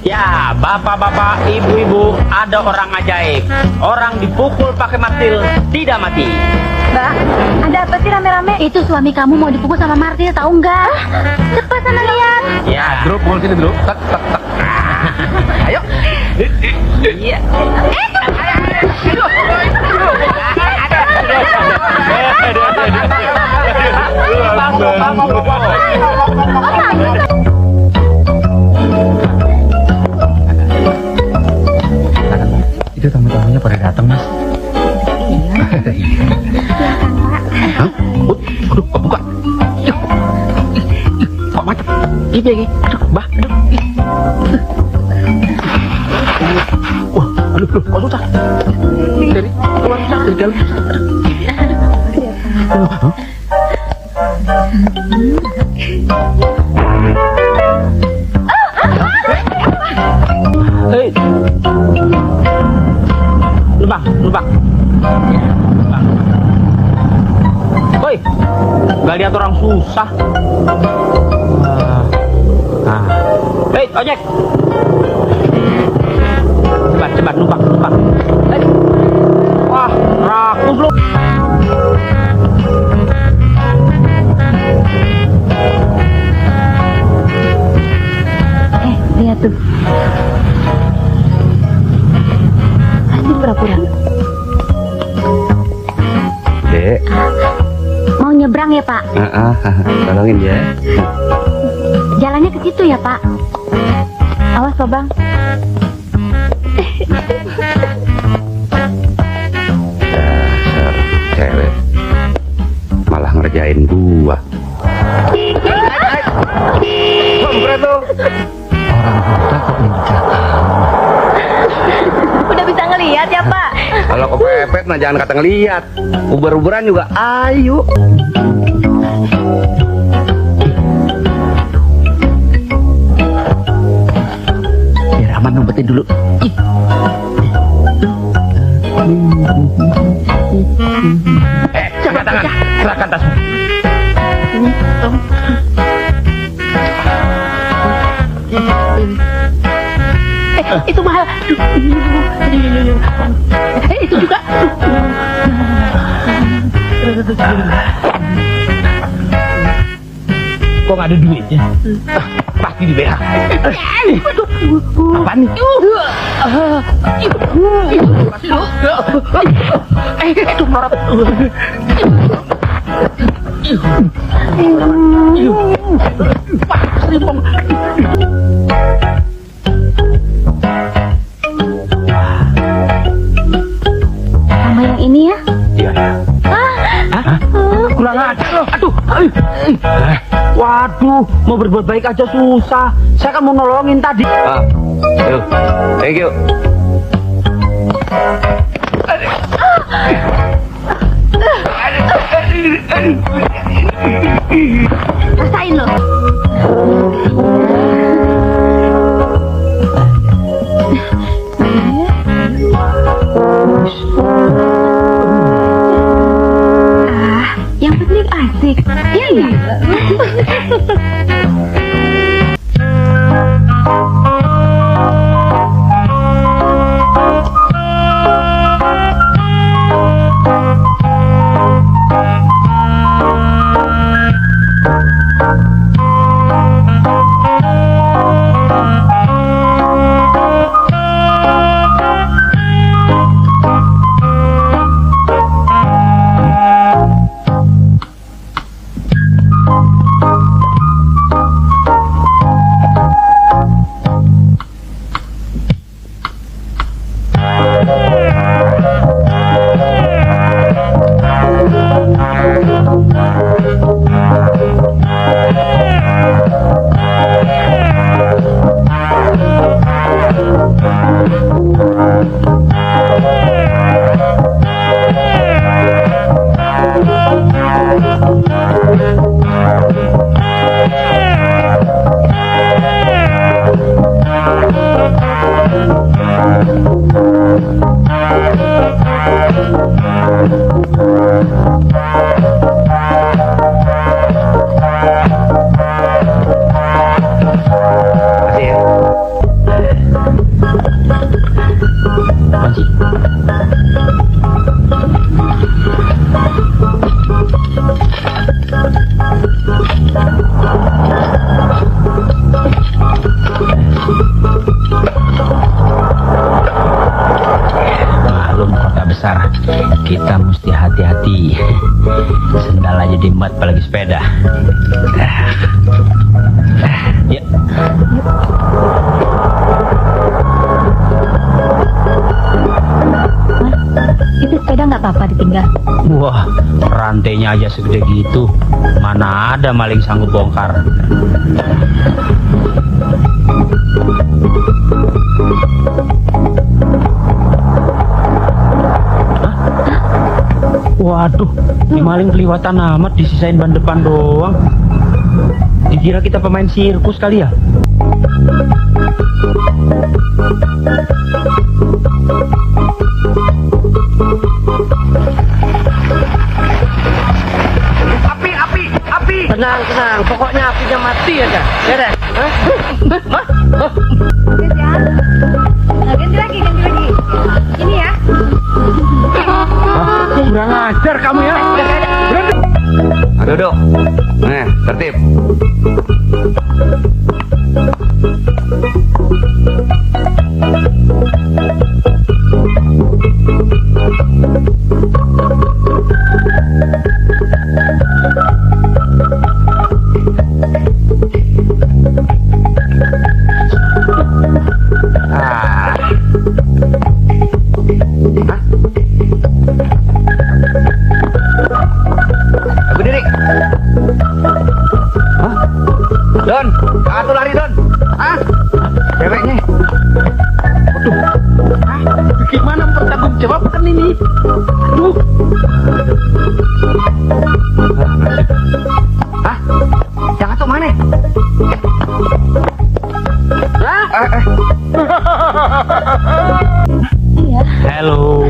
Ya, bapak-bapak, ibu-ibu, ada orang ajaib. Orang dipukul pakai martil, tidak mati. Mbak, ada apa sih rame-rame? Itu suami kamu mau dipukul sama martil, tahu nggak? Cepat sana lihat. Ya, Druk, pukul sini, Druk. Tak, tak, tak. Ayo. iya. Itu tamu-tamunya pada datang, Mas. Hah? Aduh, kok buka? Yuk. Kok macet? Gitu ya, aduh, Mbah, aduh. Wah, aduh, kok susah? Dari keluar susah, dari dalam susah. Aduh. Hah? Hei. Lubang. Woi, gak lihat orang susah. Hei, ojek. Cepat, lubang. Hei. Wah, rakus lu. Lihat tuh. Pasti pura-pura. Dek. Mau nyebrang ya, Pak? Tolongin ya. Jalannya ke situ ya, Pak. Awas, Pak Bang. Dasar cewek. Malah ngerjain gua. Orang buta kok injak kamu. Udah bisa ngelihat ya, Pak? Kalau kepepet mah jangan kata ngeliat. Uber-uberan juga ayo. Biar aman numpetin dulu. Angkat tangan, serahkan tasmu. Itu mahal. Itu juga. Kok nggak ada duitnya? Pasti di BH. Apaan nih? Itu melorot. Wah, serimpong. Sama yang ini ya? Iya. Kurang ajar loh. Aduh. Waduh, mau berbuat baik aja susah. Saya kan mau nolongin tadi. Yuk. Thank you. Rasain loh. Yang penting asik. Iya enggak? jadi mat apalagi sepeda. Ya. Itu sepeda nggak apa-apa ditinggal. Wah, rantainya aja segede gitu. Mana ada maling sanggup bongkar. Hah? Waduh, ini maling kelihatan amat, disisain ban depan doang. Dikira kita pemain sirkus kali ya? Api! Tenang, pokoknya apinya mati aja. Ya deh. Nah, ganti lagi. Ini ya. Kurang ajar kamu ya. Berhenti. Duduk. Nih, tertib. Ah. Hah? Berdiri. Hah? Don, atuh lari Don. Hah? Ceweknya. Waduh. Gimana mempertanggungjawabkan ini? Aduh. Hah? Yang atuh mana? Hah? Iya. Halo.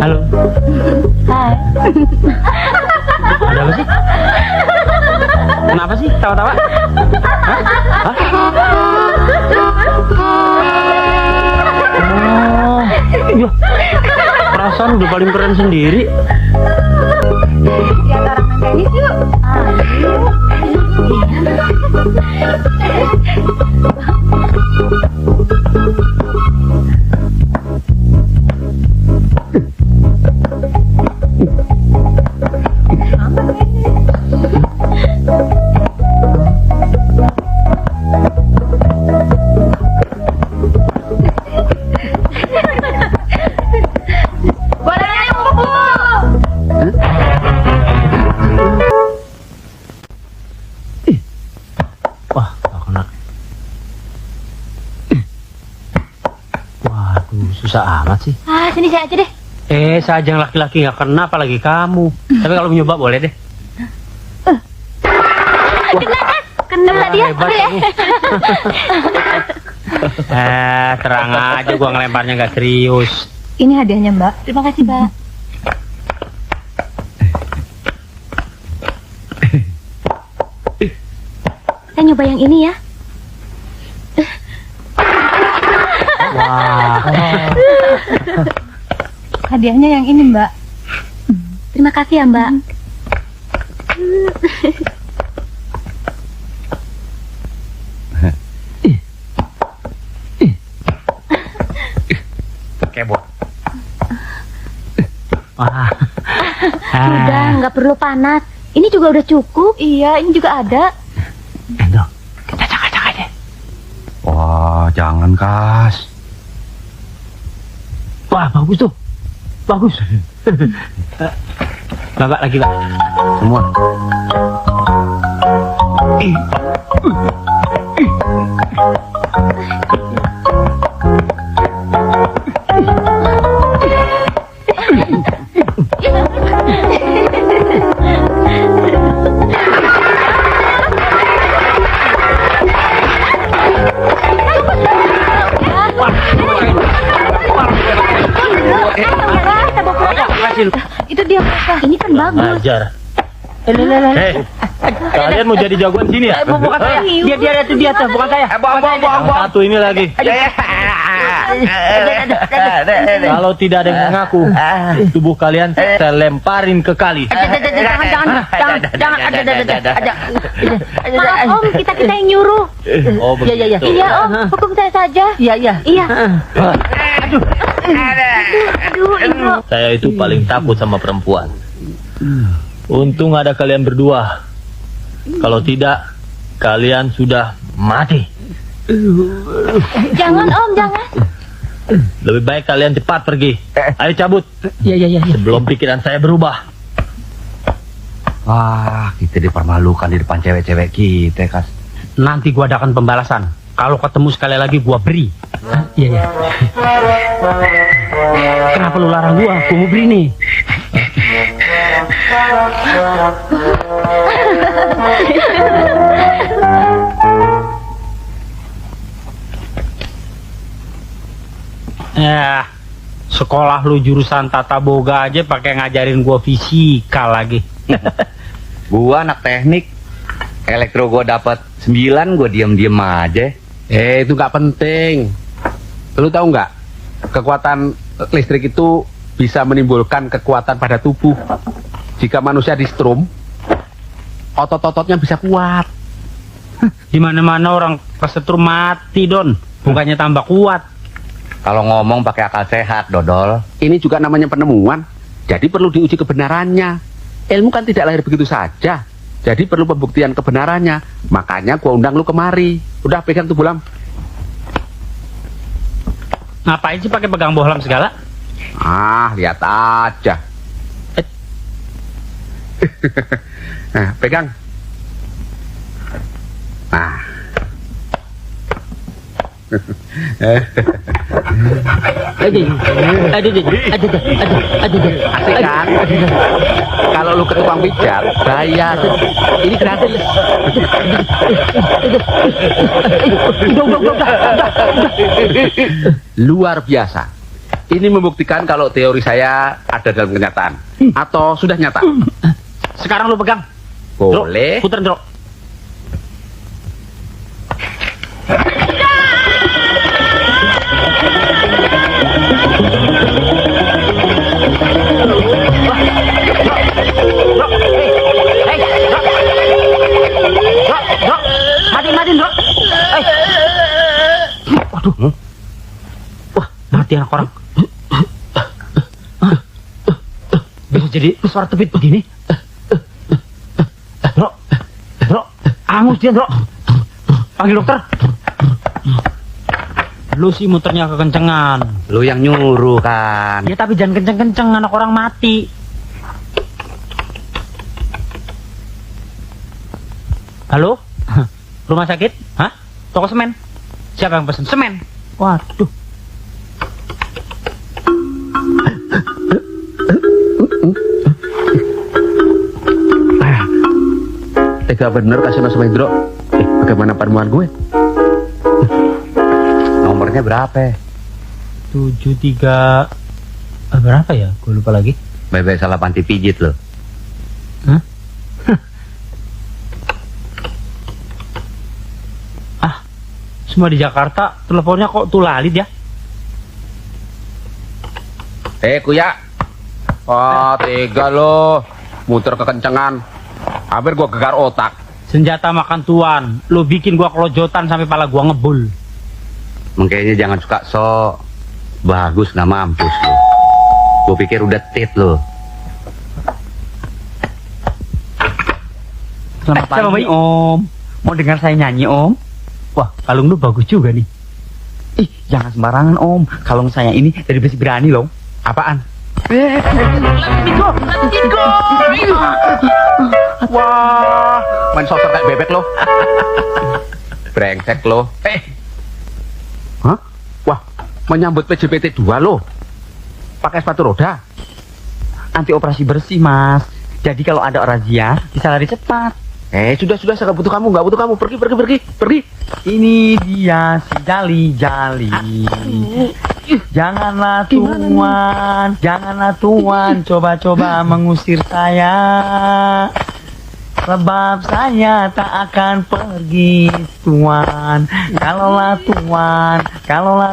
Halo. Hai. Ada apa sih? Kenapa sih tawa-tawa? Hah? Oh, iya. Perasaan udah paling keren sendiri. Lihat orang main tenis yuk. Ayo. Bolanya yang pukul. Wah, gak kena. Waduh, susah amat sih. Sini saya aja deh. Saja yang laki-laki nggak kena, apalagi kamu. Tapi kalau nyoba boleh deh. Kena dia. Hebat kamu. Terang aja gua ngelemparnya nggak serius. Ini hadiahnya, Mbak. Terima kasih, Mbak. Saya nyoba yang ini ya. Wah, Hadiahnya yang ini, Mbak. Terima kasih ya, Mbak. kebot. Wah. Udah, nggak perlu panas. Ini juga udah cukup. Iya, ini juga ada. Endok, kita cakap-cakap aja. Wah, jangan Kas. Wah, bagus tuh. Bagus. Babak lagi, Pak. Semua. Itu dia, Pak. Ini kan bagus. Ajar. Hei, kalian mau jadi jagoan sini ya? Bukan saya. Dia tuh, bukan saya. Yang satu ini lagi. Kalau tidak ada yang mengaku, tubuh kalian saya lemparin ke kali. Jangan. Maaf Om, kita yang nyuruh. Oh begitu. Iya Om, hukum saya saja. Iya. Aduh, Ibu. Saya itu paling takut sama perempuan. Untung ada kalian berdua. Kalau tidak, kalian sudah mati. Jangan Om, jangan. Lebih baik kalian cepat pergi. Ayo cabut. Iya. Sebelum pikiran saya berubah. Wah, kita dipermalukan di depan cewek-cewek kita, Kas. Nanti gua adakan pembalasan. Kalau ketemu sekali lagi gua beri. Iya. Kenapa lu larang gua? Gua mau beri nih. Ya, sekolah lu jurusan tata boga aja pakai ngajarin gua fisika lagi. Gua anak teknik. Elektro gua dapat 9, gua diam-diam aja. Itu nggak penting. Lu tahu nggak? Kekuatan listrik itu bisa menimbulkan kekuatan pada tubuh. Jika manusia di-strum, otot-ototnya bisa kuat. Di mana-mana orang kesetrum mati, Don. Bukannya tambah kuat. Kalau ngomong pakai akal sehat, Dodol. Ini juga namanya penemuan. Jadi perlu diuji kebenarannya. Ilmu kan tidak lahir begitu saja. Jadi perlu pembuktian kebenarannya. Makanya gua undang lu kemari. Udah pegang tuh bohlam. Ngapain sih pakai pegang bohlam segala? Lihat aja. Nah, pegang. Nah. Asik kan? Kalau lu ke tukang pijat, bayar. Ini gratis. Luar biasa. Ini membuktikan kalau teori saya ada dalam kenyataan. Atau sudah nyata? Sekarang lu pegang. Boleh. Puter, Drok. Matiin, Drok. Waduh. Wah, mati anak orang. Bisa jadi suara tepit begini. Drok, angus dia, Drok. Panggil dokter. Lu sih muternya kekencengan. Lu yang nyuruh kan. Ya tapi jangan kenceng-kenceng, anak orang mati. Halo? Rumah sakit? Hah? Toko semen? Siapa yang pesen semen? Waduh. Tega bener kasih Mas Hendro. Bagaimana penemuan gue? Nomornya berapa? 73 berapa ya? Gue lupa lagi. Bebek salah panti pijit loh. Hah? Semua di Jakarta, teleponnya kok tulalit ya? Kuya. Tega lo. Muter kekencengan. Hampir gua gegar otak. Senjata makan tuan. Lu bikin gua kelojotan sampai pala gua ngebul. Makanya jangan suka sok. Bagus nggak mampus lo. Gua pikir udah tit lo. Selamat pagi, Om. Mau dengar saya nyanyi, Om? Wah, kalung lu bagus juga nih. Ih, jangan sembarangan, Om. Kalung saya ini dari besi berani loh. Apaan? Tigo. Wah, main sosok kayak bebek lo. Brengsek lo. Hah? Wah, menyambut PJPT 2 lo. Pakai sepatu roda. Anti operasi bersih, Mas. Jadi kalau ada razia, bisa lari cepat. Sudah, saya nggak butuh kamu. Pergi. Ini dia si Jali. Janganlah tuan, coba-coba mengusir saya. Sebab saya tak akan pergi Tuan. Kalaulah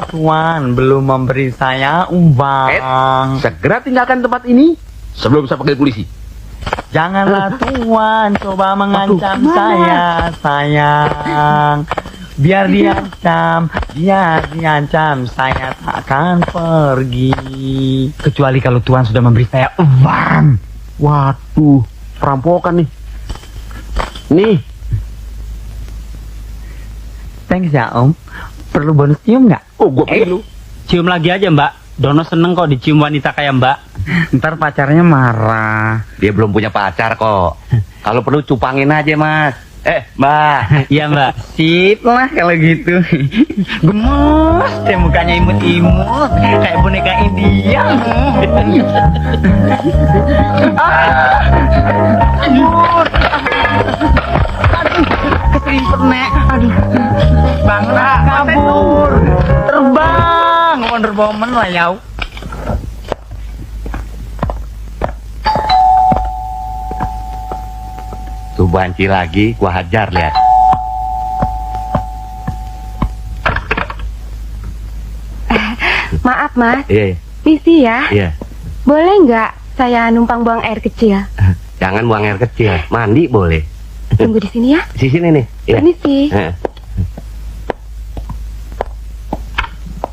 Tuan belum memberi saya uang. Segera tinggalkan tempat ini sebelum saya panggil polisi. Janganlah Tuan coba mengancam saya, sayang. Biar diancam, saya tak akan pergi. Kecuali kalau Tuan sudah memberi saya uang. Waduh, perampokan nih. Nih, Thanks ya Om. Perlu bonus cium nggak? oh gua perlu. Cium lagi aja Mbak. Dono seneng kok dicium wanita kayak Mbak. Ntar pacarnya marah. Dia belum punya pacar kok. Kalau perlu cupangin aja, Mas. Mbak. Iya Mbak. Sip lah kalau gitu. Gemes deh mukanya imut-imut kayak boneka India. Aduh, keserimpet nek. Aduh, banglah kabur. Terbang, Wonder Woman lah yau. Tuh banci lagi, gua hajar lihat. Maaf Mas, Iya, misi ya. iya. Boleh nggak saya numpang buang air kecil? Jangan buang air kecil, mandi boleh. Tunggu di sini ya. Di sini nih. Iya. Permisi.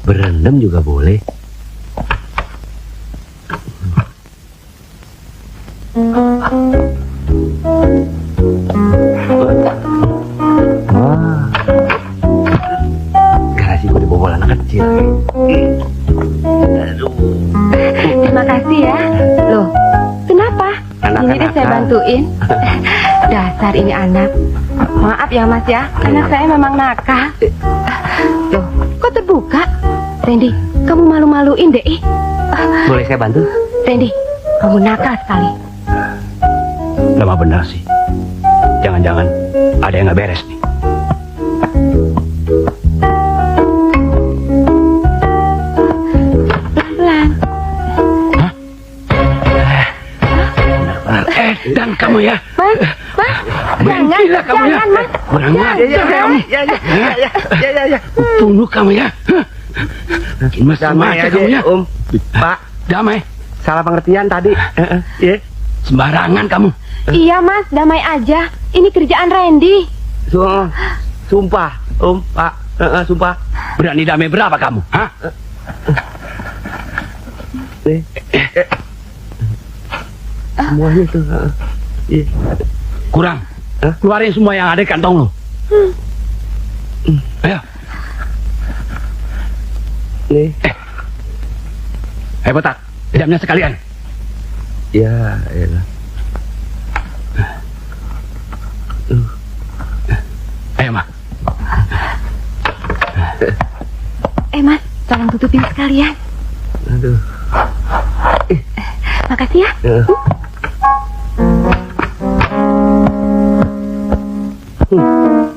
Berendam juga boleh. Wah. Garasi gue dibobol anak kecil. Aduh. Terima kasih ya. Loh, kenapa? Anak-anak. Ini saya bantuin. Dasar ini anak. Maaf ya Mas ya, anak saya memang nakal. Loh, kok terbuka? Randy, kamu malu-maluin deh. Boleh saya bantu? Randy, kamu nakal sekali. Lama benar sih. Jangan-jangan ada yang nggak beres nih. Pelan-pelan. Dan kamu ya. Mas, jangan, jangan Mas. Jangan. Ya. Bunuh kamu ya. Mas Damai aja, kamu ya. Om. Pak, Damai. salah pengertian tadi. Iya. Sembarangan kamu. Iya Mas, damai aja. Ini kerjaan Randy. Sumpah, Om, Pak, sumpah. Berani damai berapa kamu? Hah? Nih. Semuanya tuh. Iya. Kurang. Hah? Keluarin semua yang ada di kantong lo. Ayo. Nih. Ayo botak. Jamnya sekalian. Ya, ya. Ayo Mak. Mas, tolong tutupin sekalian. Aduh. Makasih ya.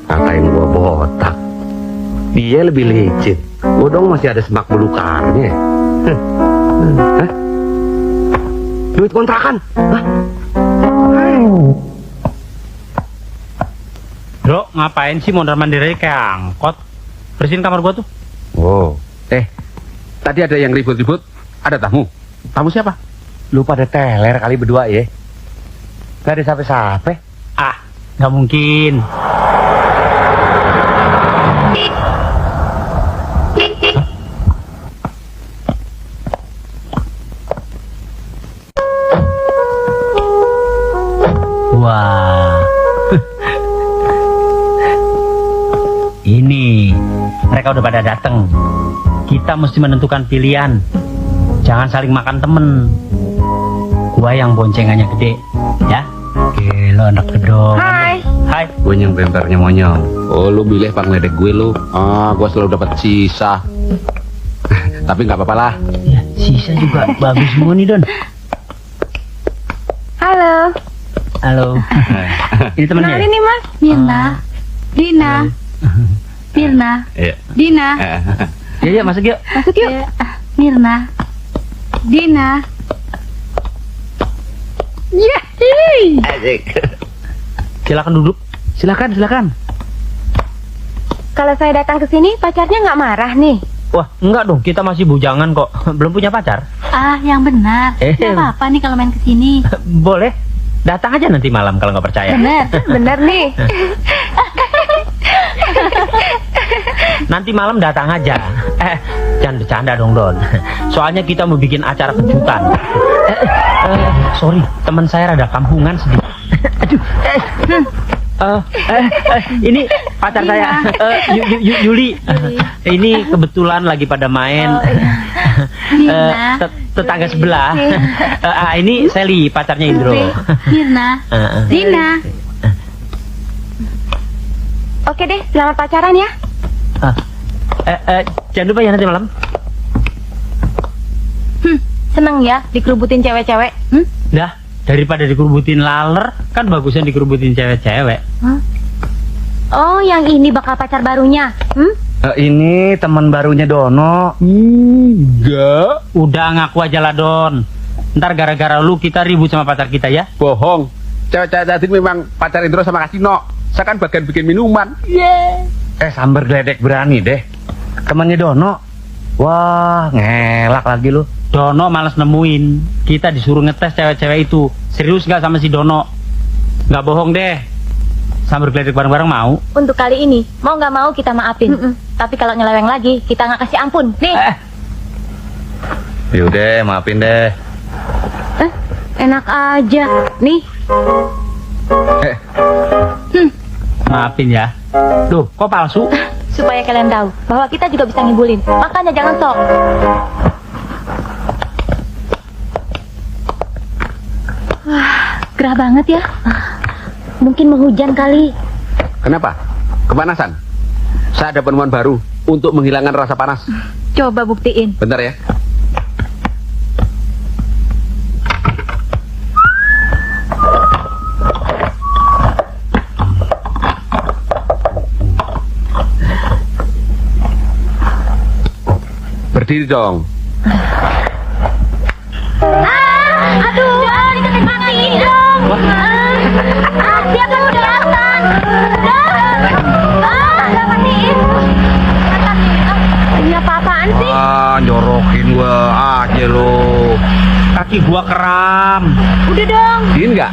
Katain gua botak. Dia lebih licin. Gua dong masih ada semak belukarnya. Hah? Duit kontrakan. Hah? Bro, ngapain sih mondar mandir kayak angkot? Bersihin kamar gua tuh. Oh, tadi ada yang ribut-ribut. Ada tamu. Tamu siapa? Lu pada teler kali berdua ya. Gak ada sampai-sampai. Ah, nggak mungkin. Wah. Ini mereka udah pada datang. Kita mesti menentukan pilihan. Jangan saling makan temen. Gua yang boncengannya gede, ya. Lo anak kedong. Hai. Hai. Gue yang bempernya monyong. Oh, lu milih pangledek gue lu. Gua selalu dapat sisa. Tapi nggak apa-apa lah. Ya, sisa juga bagus semua nih Don. Halo. Halo. Ini temennya. Kenalin nih Mas. Mirna. Dina. Mirna. Iya. Dina. Ya, ya masuk yuk. Masuk yuk. Mirna. Dina. Yeay. Asik. silakan duduk. Silakan. Kalau saya datang ke sini, pacarnya nggak marah nih. Wah, enggak dong, kita masih bujangan kok. Belum punya pacar. Ah, yang benar. Nggak apa-apa nih kalau main ke sini. Boleh. Datang aja nanti malam kalau nggak percaya. Benar. Bener nih. Nanti malam datang aja. Jangan bercanda dong, Don. Soalnya kita mau bikin acara kejutan. Sorry, teman saya rada kampungan sedikit. Aduh. Ini pacar saya, Yuli. Ini kebetulan lagi pada main. Tetangga sebelah. Ini Sally, pacarnya Indro. Mirna. Dina. Oke deh, selamat pacaran ya. Jangan lupa ya nanti malam. Seneng ya dikerubutin cewek-cewek. Dah, daripada dikerubutin laler, kan bagusnya dikerubutin cewek-cewek. Oh, yang ini bakal pacar barunya. Ini teman barunya Dono. Enggak. Udah ngaku aja lah, Don. Ntar gara-gara lu kita ribut sama pacar kita ya. Bohong. Cewek-cewek tadi memang pacar Indro sama Kasino. Saya kan bagian bikin minuman. Sambar geledek berani deh. Temannya Dono. Wah, ngelak lagi lu. Dono males nemuin. Kita disuruh ngetes cewek-cewek itu. Serius gak sama si Dono? Gak bohong deh. Sambar geledek bareng-bareng mau? Untuk kali ini, mau nggak mau kita maafin. Tapi kalau nyeleweng lagi, kita nggak kasih ampun. Nih. Yaudah, maafin deh. Enak aja. Nih. Maafin ya. Duh, kok palsu? Supaya kalian tahu bahwa kita juga bisa ngibulin. Makanya jangan sok. Wah, gerah banget ya. Mungkin mau hujan kali. Kenapa? Kepanasan? Saya ada penemuan baru untuk menghilangkan rasa panas. Coba buktiin. Bentar ya. Berdiri dong. Aduh, diketik matiin dong. Dia kan udah datang. Udah matiin. Ini apa-apaan sih? Nyorokin gua aja lo. Kaki gua kram. Udah dong. Dingin nggak?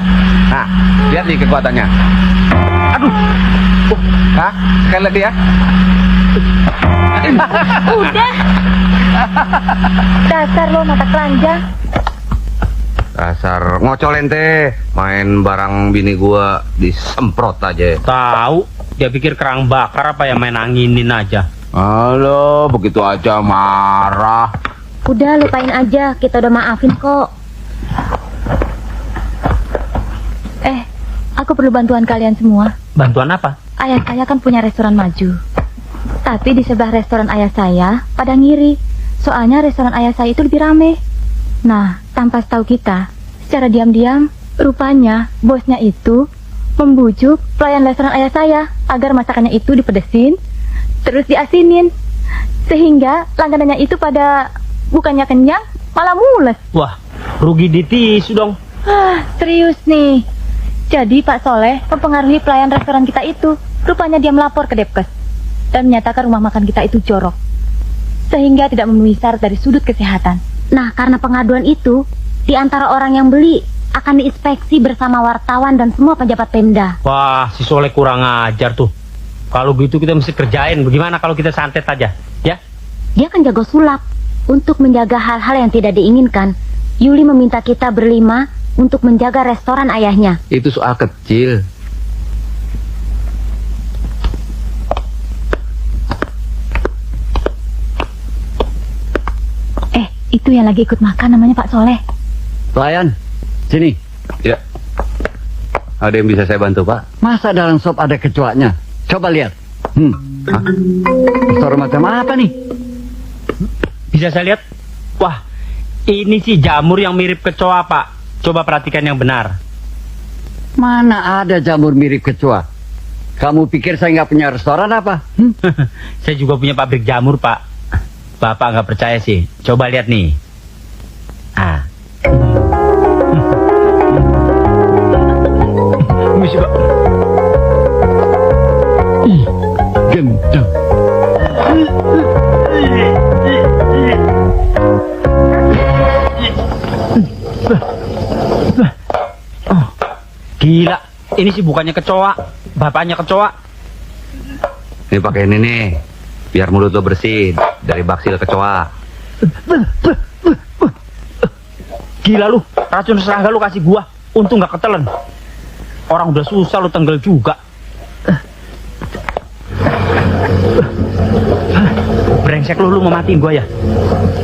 Nah, lihat nih kekuatannya. Aduh. Hah? Sekali lagi ya. Udah. Dasar lo mata keranjang. Dasar ngocol ente, main barang bini gua disemprot aja. Tahu, dia pikir kerang bakar apa ya, main anginin aja. Halo, begitu aja marah. Udah lupain aja, kita udah maafin kok. Aku perlu bantuan kalian semua. Bantuan apa? Ayah saya kan punya restoran maju. Tapi di sebelah restoran ayah saya pada ngiri. Soalnya restoran ayah saya itu lebih rame. Nah, tanpa tahu kita, secara diam-diam, rupanya bosnya itu membujuk pelayan restoran ayah saya agar masakannya itu dipedesin, terus diasinin. Sehingga langganannya itu pada bukannya kenyang, malah mules. Wah, rugi di tisu dong. Serius nih. Jadi Pak Soleh mempengaruhi pelayan restoran kita itu. Rupanya dia melapor ke Depkes dan menyatakan rumah makan kita itu jorok, sehingga tidak memenuhi syarat dari sudut kesehatan. Nah, karena pengaduan itu, di antara orang yang beli akan diinspeksi bersama wartawan dan semua pejabat Pemda. Wah, si Soleh kurang ajar tuh. Kalau gitu kita mesti kerjain. Bagaimana kalau kita santet aja, ya? Dia kan jago sulap. Untuk menjaga hal-hal yang tidak diinginkan, Yuli meminta kita berlima untuk menjaga restoran ayahnya. Itu soal kecil. Itu yang lagi ikut makan namanya Pak Soleh. Pelayan, sini. Ya. Ada yang bisa saya bantu, Pak? Masa dalam sop ada kecoaknya? Coba lihat. Restoran macam apa nih? Bisa saya lihat? Wah, ini sih jamur yang mirip kecoa, Pak. Coba perhatikan yang benar. Mana ada jamur mirip kecoa? Kamu pikir saya nggak punya restoran apa? Saya juga punya pabrik jamur, Pak. Bapak nggak percaya sih. Coba lihat nih. Bisa, Pak. Gendeng. Gila, ini sih bukannya kecoa, bapaknya kecoa. Ini pakai ini nih, biar mulut lo bersih dari baksil kecoa. Gila lu, racun serangga lu kasih gua, untung gak ketelen. Orang udah susah lu tenggelam juga. Brengsek lu mau matiin gua ya?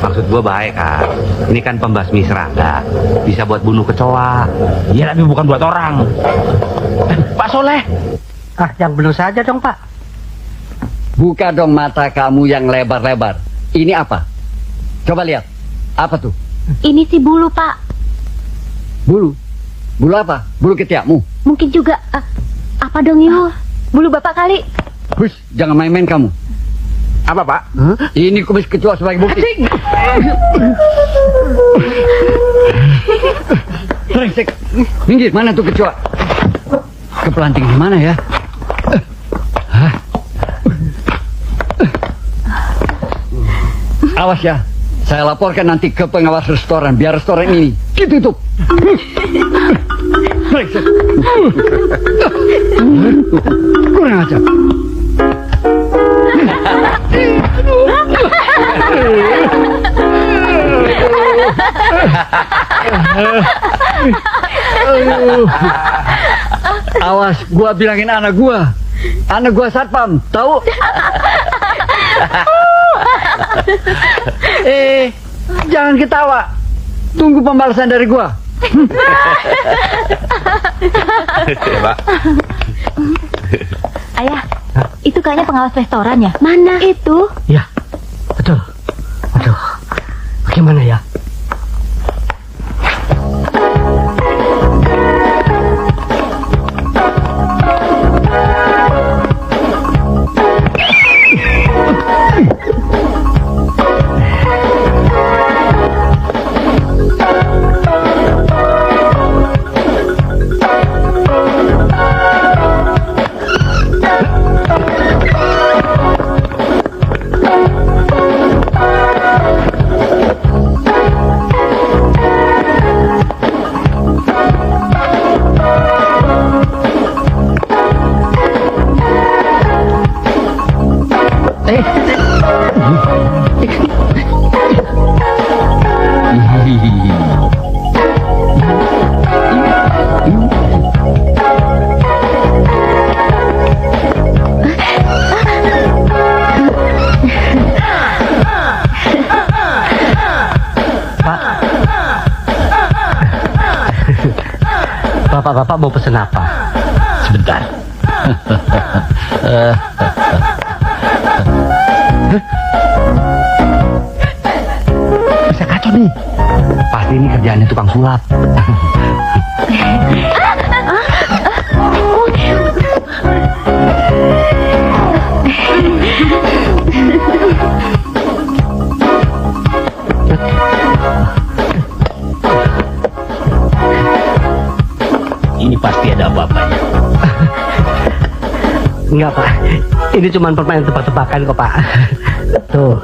Maksud gua baik kan, ini kan pembasmi serangga, bisa buat bunuh kecoa. Iya tapi bukan buat orang. Pak Soleh. Ah, yang benar saja dong, Pak. Buka dong mata kamu yang lebar-lebar. Ini apa? Coba lihat. Apa tuh? Ini si bulu, Pak. Bulu. Bulu apa? Bulu ketiakmu. Mungkin juga apa dong yuk? Bulu bapak kali. Hush, jangan main-main kamu. Apa, Pak? Ini kumis kecoa sebagai bukti. Brengsek. Minggir, mana tuh kecoa? Kepelanting di mana ya? Hah? Awas ya. Saya laporkan nanti ke pengawas restoran biar restoran ini ditutup. Brengsek. Kurang ajar. Awas, gua bilangin anak gua satpam, tahu? Jangan ketawa. Tunggu pembalasan dari gua. Pak. Ayah, itu kayaknya pengawas restoran ya? Mana? Itu. Ya, betul. Aduh, bagaimana ya? Bapak mau pesen apa? Sebentar. Bisa kacau nih. Pasti ini kerjaannya tukang sulap. Ini pasti ada apa-apanya. Enggak, Pak. Ini cuma permainan tebak-tebakan kok, Pak. Tuh.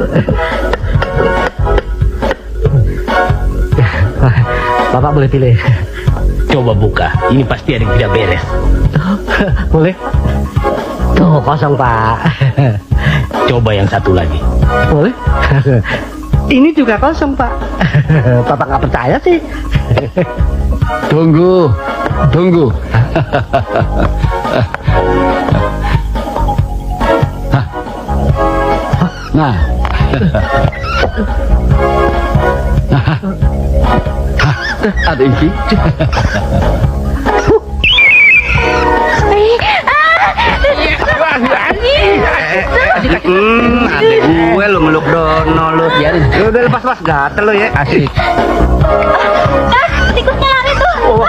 Bapak boleh pilih. Coba buka. Ini pasti ada yang tidak beres. Boleh? Tuh, kosong, Pak. Coba yang satu lagi. Boleh? Ini juga kosong, Pak. Bapak nggak percaya sih? Tunggu. Nah. Ada isi. Adek gue lu meluk dono lu. Biarin. Udah lepas gatel lu ya. Asik. Tikusnya lari tuh.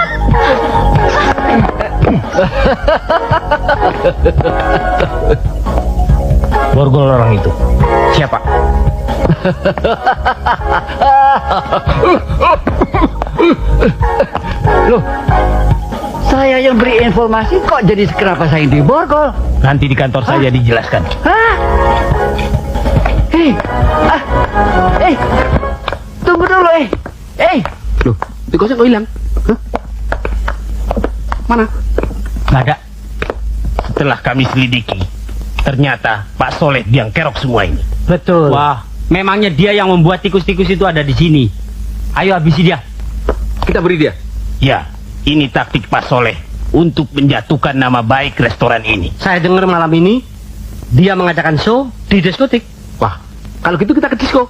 Borgol orang itu. Siapa? Loh, Saya yang beri informasi kok jadi kenapa saya yang diborgol? Nanti di kantor saya dijelaskan. Hah? Tunggu dulu, Loh, tikusnya kok hilang? Hah? Mana? Nggak ada. Setelah kami selidiki, ternyata Pak Soleh yang kerok semua ini. Betul. Wah, memangnya dia yang membuat tikus-tikus itu ada di sini. Ayo habisi dia. Kita beri dia. Ya, ini taktik Pak Soleh untuk menjatuhkan nama baik restoran ini. Saya dengar malam ini dia mengadakan show di diskotik. Wah, kalau gitu kita ke disco.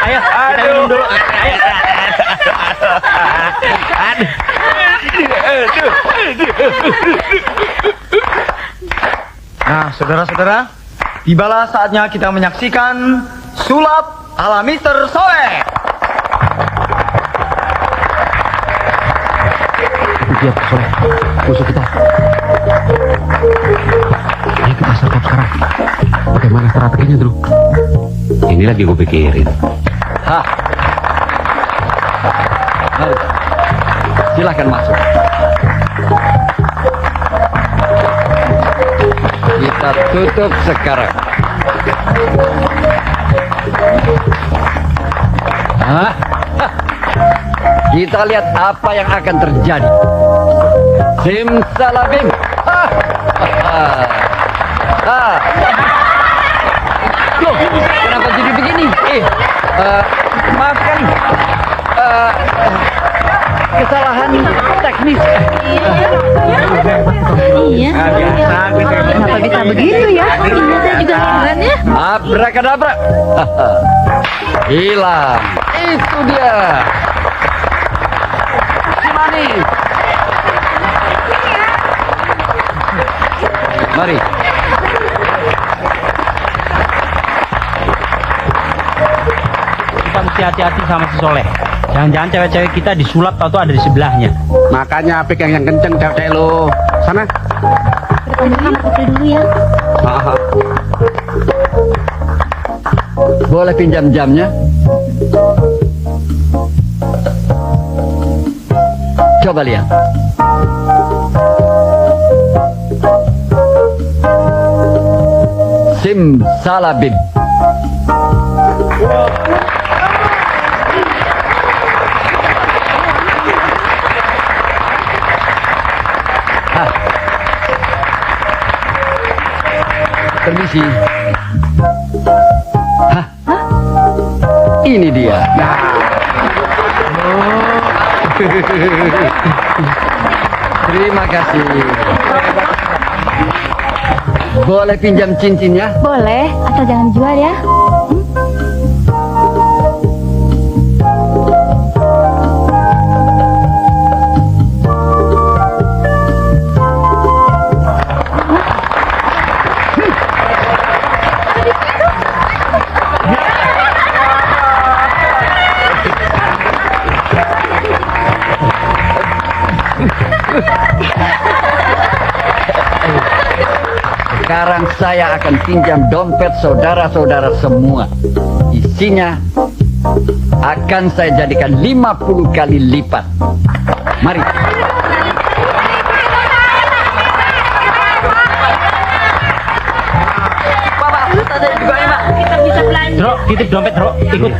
Ayo, kita minum dulu. Ayo. Nah, saudara-saudara, tibalah saatnya kita menyaksikan sulap ala Mr. Soleh. Itu dia, Soleh. Musuh kita. Ayo kita sergap sekarang. Bagaimana strateginya dulu? Ini lagi gue pikirin. Hah. Mari. Silahkan masuk. Kita tutup sekarang. Hah? Hah. Kita lihat apa yang akan terjadi. Simsalabim. Hah. Hah. Hah. Loh, kenapa jadi begini? Maafkan. Kesalahan teknis. Iya. Kenapa bisa begitu ya? Iya, saya juga heran ya. Abrakadabra. Hilang. Itu dia. Mani. Mari. Kita mesti hati-hati sama si Soleh. Jangan-jangan cewek-cewek kita disulap atau ada di sebelahnya. Makanya pegang yang kenceng cewek lo. Sana. Depan putri dulu ya. Boleh pinjam jamnya? Coba lihat. Simsalabim. Hah. Permisi. Hah? Ini dia. Terima kasih. Boleh pinjam cincinnya? Boleh, asal jangan dijual ya. Sekarang saya akan pinjam dompet saudara-saudara semua. Isinya akan saya jadikan 50 kali lipat. Mari. Bro, titip dompet, bro. Ikut.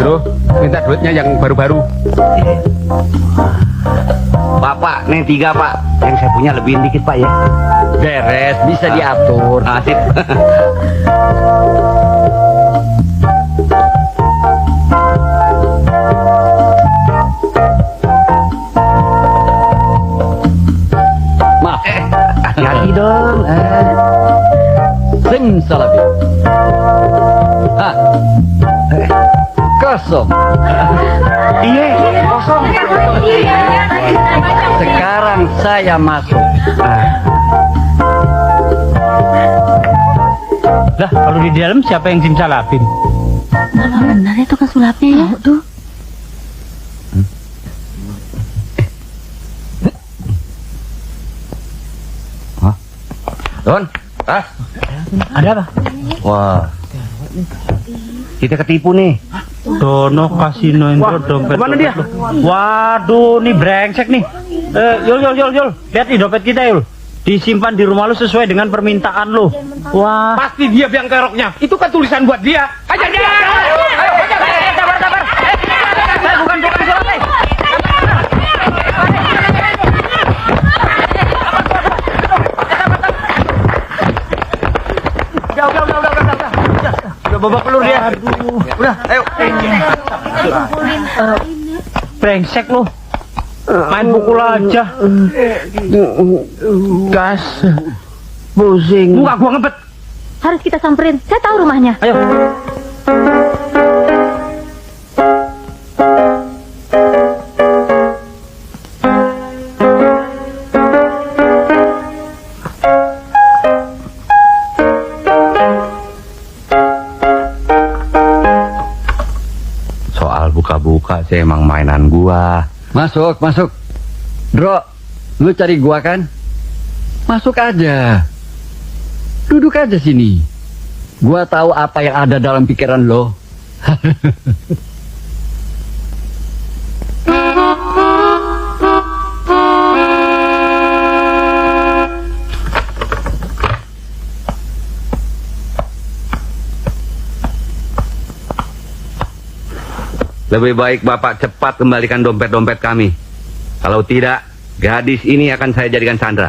Bro, minta duitnya yang baru-baru. Bapak, nih 3 Pak. Yang saya punya lebihin dikit Pak ya. Beres, bisa diatur. Asik. Maaf. Hati-hati dong. Simsalabim. Hah. Kosong. Iya, kosong. Sekarang saya masuk. Lah, kalau di dalam siapa yang simsalabim? Benar itu kan sulapnya ya. Tuh. Don, Ada apa? wah. Kita ketipu nih. Dono kasino Indro dompet. kemana dia? Waduh, nih brengsek nih. Yul. Lihat nih dompet kita, Yul. Disimpan di rumah lu sesuai dengan permintaan lu. Wah. Pasti dia biang keroknya. Itu kan tulisan buat dia. Aja dia. Sabar. Saya bukan tukang sulap, Udah babak pelur dia. Udah, ayo. Brengsek lu. Main pukul aja. Gas. Pusing. Muka gua ngebet. Harus kita samperin. Saya tahu rumahnya. Ayo. Soal buka-buka sih emang mainan gua. Masuk. Bro, lu cari gua kan? Masuk aja. Duduk aja sini. Gua tahu apa yang ada dalam pikiran lo. Lebih baik Bapak cepat kembalikan dompet-dompet kami. Kalau tidak, gadis ini akan saya jadikan sandra.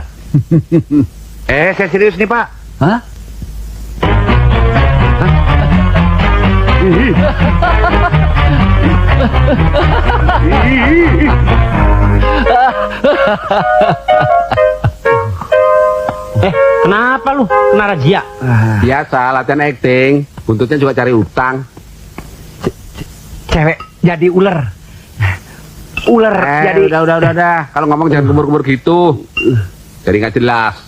Saya serius nih Pak. Hah? Kenapa lu? Kena razia? Biasa latihan acting. Buntutnya juga cari utang. Cewek jadi ular. Jadi Udah. Kalau ngomong jangan kumur-kumur gitu. Jadi nggak jelas.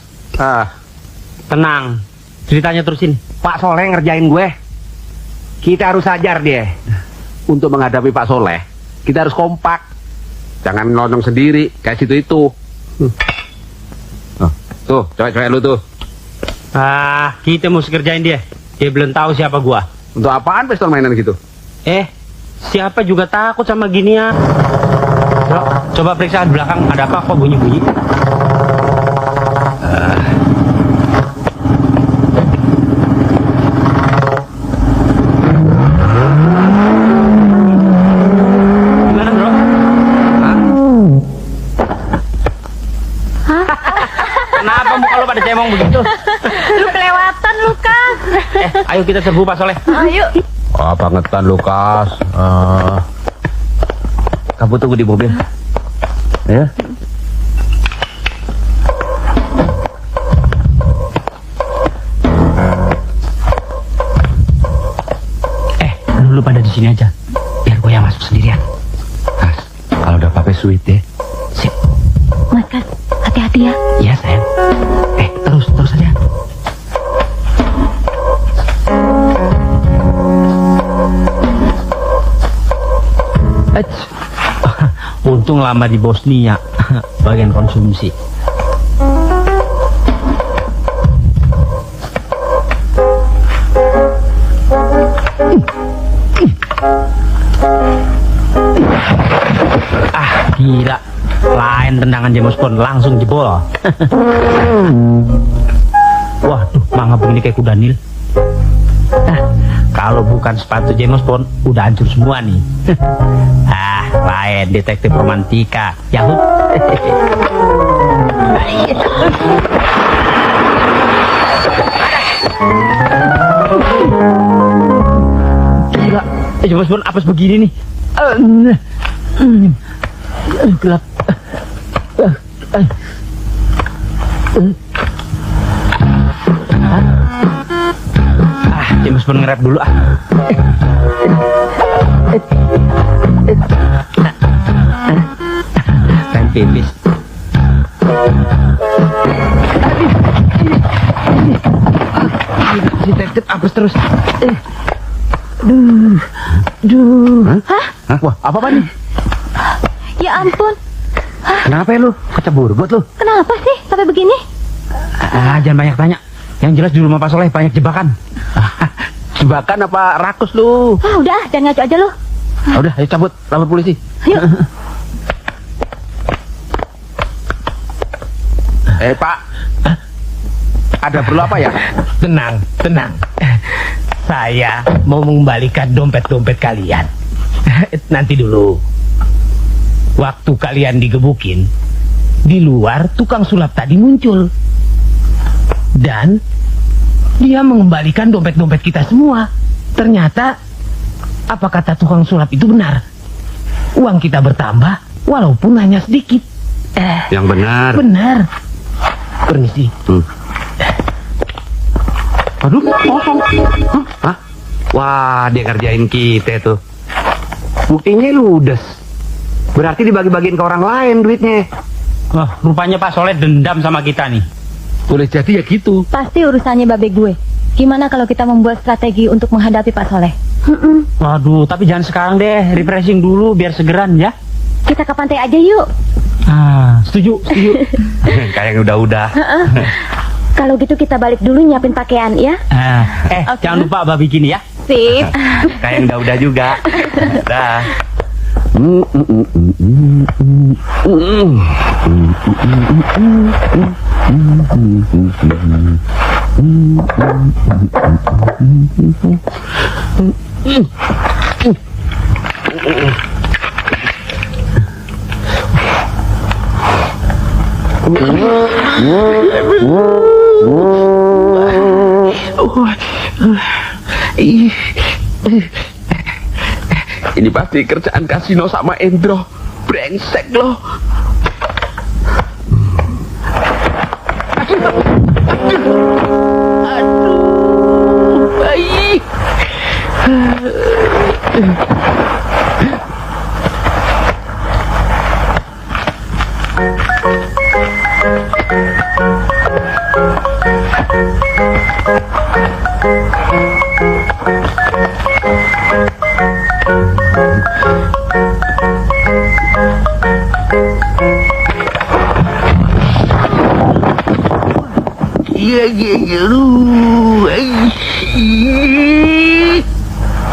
Tenang. Ceritanya terusin. Pak Soleh ngerjain gue. Kita harus ajar dia. Untuk menghadapi Pak Soleh, kita harus kompak. Jangan ngelonong sendiri kayak situ itu. Tuh, cewek-cewek lu tuh. Kita mesti kerjain dia. Dia belum tahu siapa gua. Untuk apaan pistol mainan gitu? Siapa juga takut sama ginian. Bro, coba periksa di belakang ada apa kok bunyi-bunyi. Gimana, Bro? Kenapa muka lo pada cemong begitu? Lu kelewatan, Lukas. Ayo kita serbu Pak Soleh. Ayo. Bangetan Lukas. Kamu tunggu di mobil. Ya. Lu pada di sini aja. Biar gue yang masuk sendirian. Kas, kalau udah pakai sweet ya. Sip. Mas Kas, hati-hati ya. Iya, sayang. Terus aja. Untung lama di Bosnia, bagian konsumsi. Gila, lain tendangan James Bond langsung jebol. Waduh, mangapung ini kayak kuda Nil. Kalau bukan sepatu James Bond, udah hancur semua nih. Lain detektif romantika. Yahoo. Gila, James Bond apes begini nih. Gelap. James Bond nge-rap dulu Kan pipis. Si detektif apes terus. Wah, apa nih? Ya ampun. Kenapa ya lu? Kecebur got lu? Kenapa sih sampai begini? Jangan banyak tanya. Yang jelas di rumah Pak Soleh banyak jebakan. Jebakan apa rakus lu? Udah, jangan ngaco aja lu. Udah, ayo cabut, lapor polisi. Ayo. Pak. Ada perlu apa ya? Tenang. Saya mau mengembalikan dompet-dompet kalian. Nanti dulu. Waktu kalian digebukin, di luar tukang sulap tadi muncul. Dan dia mengembalikan dompet-dompet kita semua. Ternyata apa kata tukang sulap itu benar. Uang kita bertambah walaupun hanya sedikit. Yang benar. Benar. Permisi. Aduh, kosong. Hah? Wah, dia ngerjain kita tuh. Buktinya ludes. Berarti dibagi-bagiin ke orang lain duitnya. Wah, rupanya Pak Soleh dendam sama kita nih. Boleh jadi ya gitu. Pasti urusannya babe gue. Gimana kalau kita membuat strategi untuk menghadapi Pak Soleh? Waduh, tapi jangan sekarang deh. Refreshing dulu biar segeran ya. Kita ke pantai aja yuk. Setuju. Kayak yang udah-udah. Kalau gitu kita balik dulu nyiapin pakaian ya. Jangan lupa babi gini ya. Sip. Kayak yang udah-udah juga. Dah. Ini pasti kerjaan kasino sama Endro. Brengsek loh. Aduh, baik.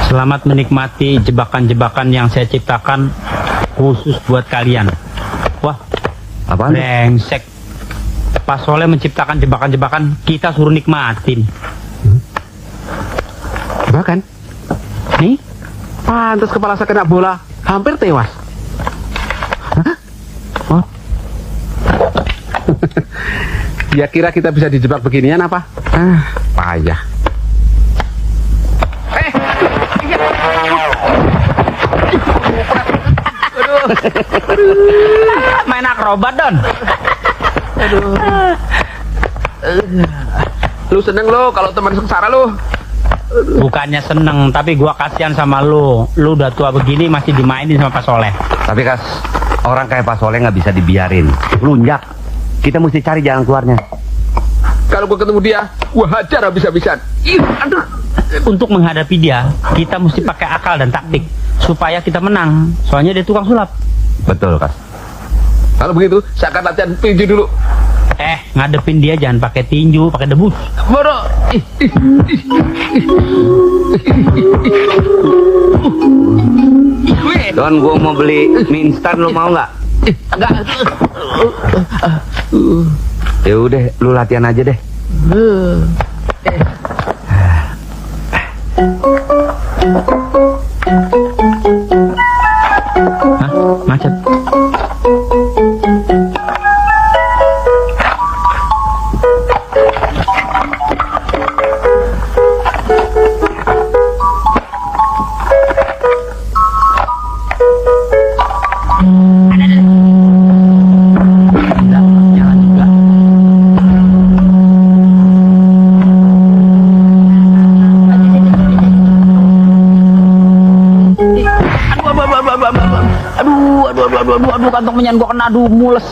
Selamat menikmati jebakan-jebakan yang saya ciptakan khusus buat kalian. Wah, Apaan? brengsek. Pas Soleh menciptakan jebakan-jebakan, kita suruh nikmatin. Bahkan, Nih, pantas kepala saya kena bola, hampir tewas. Hah? Oh. Dia kira kita bisa dijebak beginian apa? Payah. main akrobat, Don. Lu seneng lo kalau teman sengsara lu? Bukannya seneng, tapi gua kasihan sama lu. Lu udah tua begini masih dimainin sama Pak Soleh. Tapi Kas, orang kayak Pak Soleh nggak bisa dibiarin. Lunjak. Kita mesti cari jalan keluarnya. Kalau gua ketemu dia, gua hajar habis-habisan. Ih, aduh. Untuk menghadapi dia, kita mesti pakai akal dan taktik supaya kita menang. Soalnya dia tukang sulap. Betul, Kas. Kalau begitu, saya akan latihan tinju dulu. Ngadepin dia jangan pakai tinju, pakai debus. Bodoh. Don, gua mau beli mie instan, lo mau nggak? Enggak. Ya udah, lu latihan aja deh. Hah? Macet. Aduh, kantong menyan gua kena, aduh, mules,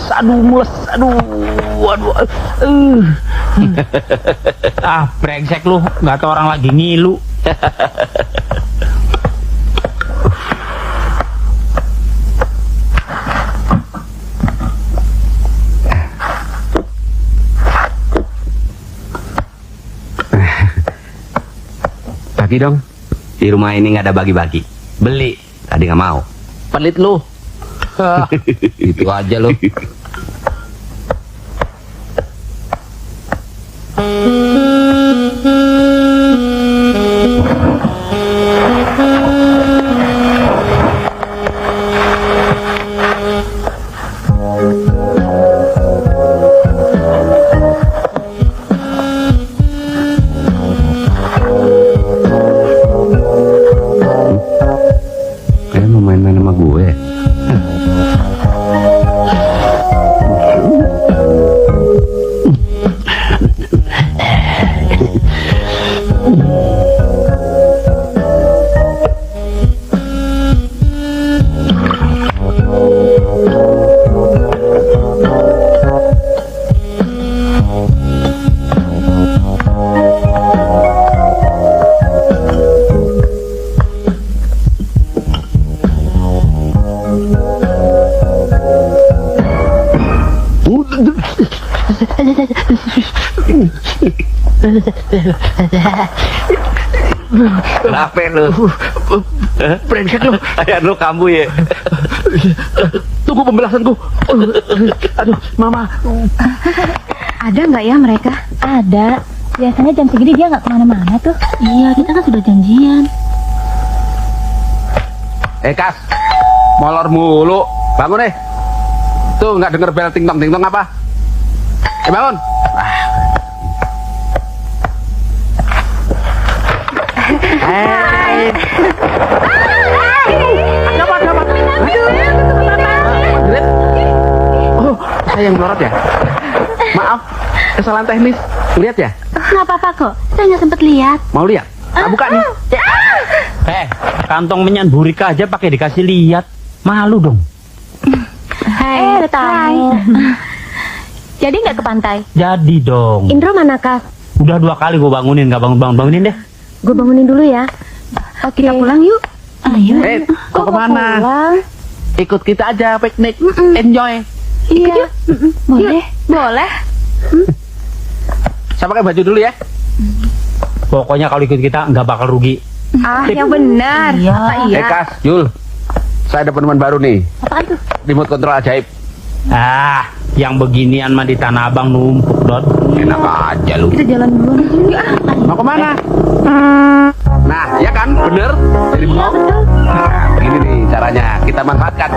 brengsek lu, nggak tahu orang lagi ngilu. Bagi dong. Di rumah ini nggak ada bagi-bagi. Beli. Tadi nggak mau. Pelit lu. Itu aja lo. Kayak mau main-main sama gue. Kenapa lu? Brengsek lu. Ayah lu kambuh ya. Tunggu pembelasanku. Aduh, Mama. Ada nggak ya mereka? Ada. Biasanya jam segini dia nggak kemana-mana tuh. Iya, kita kan sudah janjian. Kas, molor mulu. Bangun deh. Tuh nggak denger bel ting tong apa? Bangun. Hai. Apa? Oh, saya yang melorot ya? Maaf, kesalahan teknis. Lihat ya? Nggak apa-apa kok. Saya nggak sempet lihat. Mau lihat? Buka nih. Kantong menyan burika aja pakai dikasih lihat. Malu dong. Hai, tamu. Jadi nggak ke pantai? Jadi dong. Indro mana, Kak? Udah 2 kali gue bangunin, nggak bangunin deh. Gue bangunin dulu ya. Oke. Kita pulang yuk. Ayo. Kok kemana? Pulang? Ikut kita aja piknik. Enjoy. Iya. Boleh. Boleh. Saya pakai baju dulu ya. Pokoknya kalau ikut kita nggak bakal rugi. Ah, yang benar. Iya. Kas, Yul. Saya ada penemuan baru nih. Apaan tuh? Remote control ajaib. Ah, yang beginian mah di Tanah Abang numpuk, Dot. Enak aja lu. Kita jalan duluan aja. Mau kemana? Nah, ya kan? Bener? Jadi Iya, betul. Nah, begini nih caranya. Kita manfaatkan.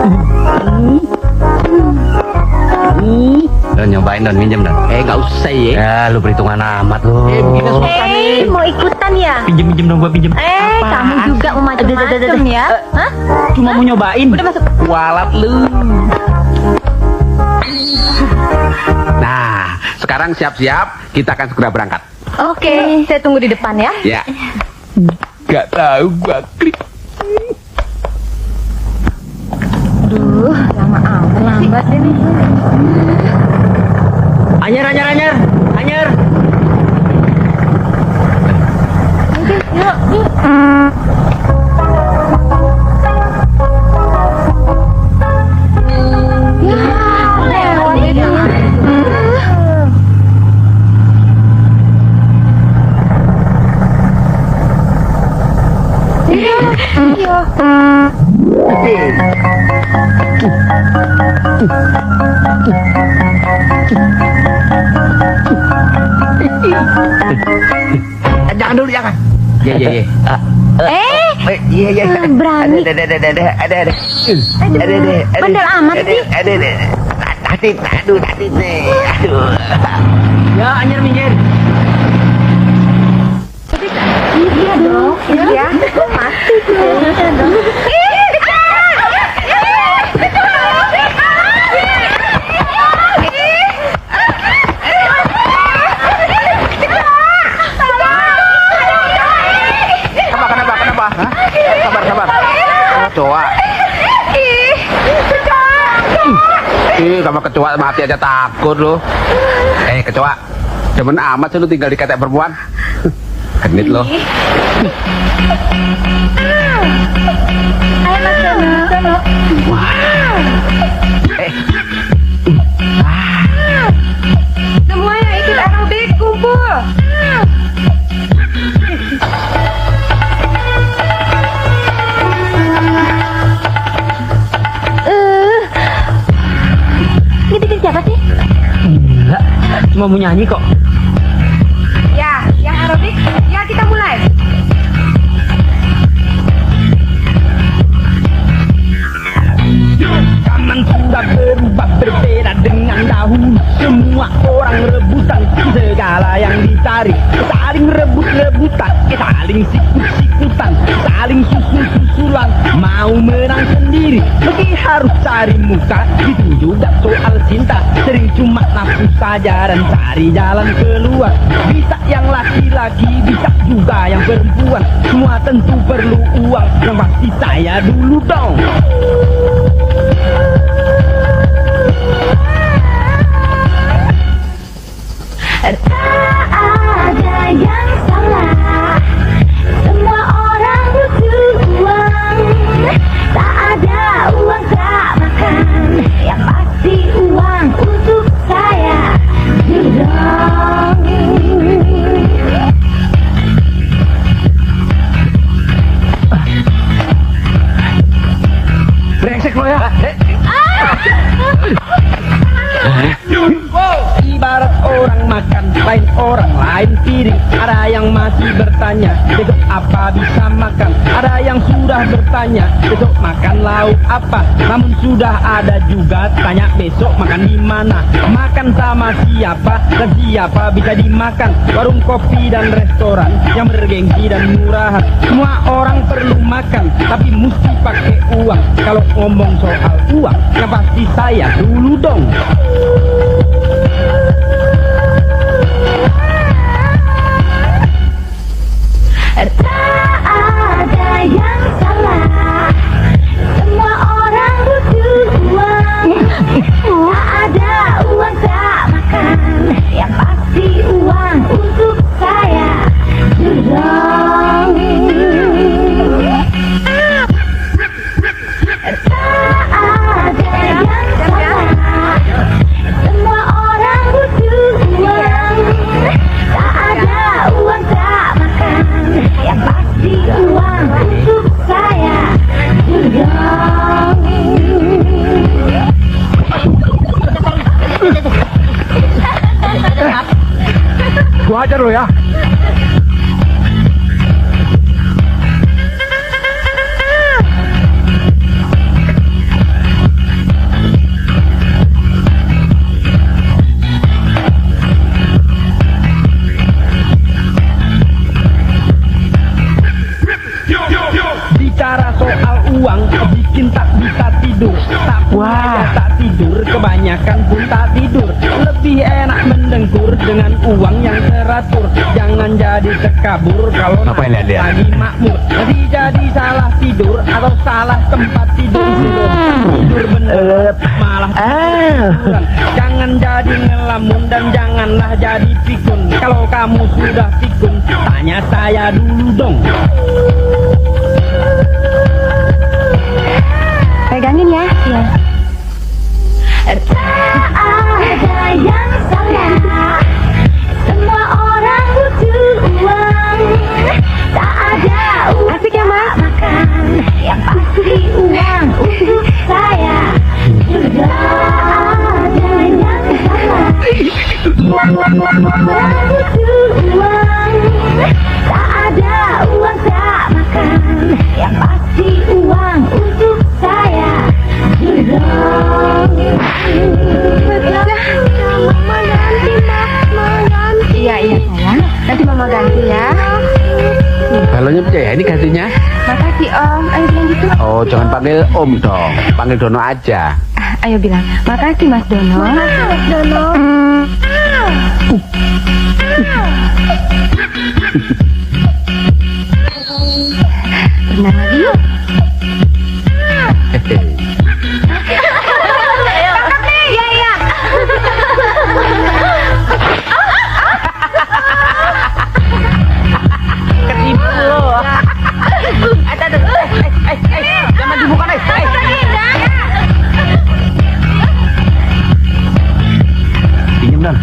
Don nyobain Don, minjem Don. Nggak usah ya. Ya lu perhitungan amat lu. Begini susah nih. Mau ikutan ya? Pinjem dong, gua pinjem. Kamu juga mau macam-macam ya? Hah? Cuma mau nyobain. Udah masuk. Walat lu. Nah, sekarang siap-siap. Kita akan segera berangkat. Oke, saya tunggu di depan ya. Ya. Gak tahu gua klik. Aduh, lama amat lambat ini. Anyer. Yuk. Ya, lewat ini. Jangan dulu, jangan. Iya. Iya. Berani. Ada. Bandel amat sih. Aduh. Ya, anyer minggir. Iya dong. Iya. Mati tuh. Kenapa? Hah? Sabar. Kecoa. Sama kecoa mati aja takut lo. Kecoa. Demen amat sih lu tinggal di ketek perempuan. Genit lo. Ayo Mas Dono. Semuanya ikut aerobik kumpul. Ini bikin siapa sih? Enggak, cuma mau nyanyi kok. Ya, yang aerobik. Ya, kita mulai. Zaman sudah berubah berbeda dengan dahulu. Semua orang rebutan segala yang dicari. Saling rebut-rebutan, saling sikut-sikutan, saling susul-susulan. Mau menang sendiri, meski harus cari muka. Itu juga soal cinta, sering cuma nafsu saja dan cari jalan keluar. Bisa yang laki-laki, bisa juga yang perempuan. Semua tentu perlu uang, yang pasti saya dulu dong. Tak ada yang salah. Semua orang butuh uang. Tak ada uang tak makan. Yang pasti uang untuk saya dudong. Brengsek lo ya. Ibarat orang makan, lain orang, lain piring. Ada yang masih bertanya, besok apa bisa makan. Ada yang sudah bertanya, besok makan lauk apa. Namun sudah ada juga tanya, besok makan di mana. Makan sama siapa, dan siapa bisa dimakan. Warung kopi dan restoran yang bergengsi dan murahan. Semua orang perlu makan, tapi mesti pakai uang. Kalau ngomong soal uang, yang pasti saya dulu dong. Tak ada yang salah. Semua orang butuh uang. Tak ada uang tak makan. Yang pasti uang untuk saya dudong. Tak ada yang salah. Semua orang butuh uang. Tak ada uang tak makan. Yang pasti uang untuk saya dudong. Kurang ajar lo ya. Bicara soal uang bikin tak bisa tidur. Tak punya tak tidur, kebanyakan pun tak tidur. Lebih enak mendengkur dengan uang yang teratur. Jangan jadi sekabur kalau Ngapain nanti lihat-lihat? lagi makmur. Nanti jadi salah tidur atau salah tempat tidur. Tidur bener malah tiduran. Jangan jadi ngelamun dan janganlah jadi pikun. Kalau kamu sudah pikun, tanya saya dulu dong. Pegangin ya. Iya. Tak ada yang salah, semua orang butuh uang. Tak ada uang Asik ya, Mas? makan, yang pasti uang untuk saya. Sudah ada yang salah, semua orang butuh uang. Tak ada uang tak makan, yang pasti uang untuk saya. Mama ganti, Mama ganti. Iya sayang. Nanti Mama ganti ya. Balonnya percaya ya, ini gantinya. Makasih Om. Ayo bilang gitu. Oh, jangan panggil Om dong. Panggil Dono aja. Ayo bilang. Makasih Mas Dono. Mas Dono. Benar lagi yuk. Jangan dibuka nih. Pinjam dong.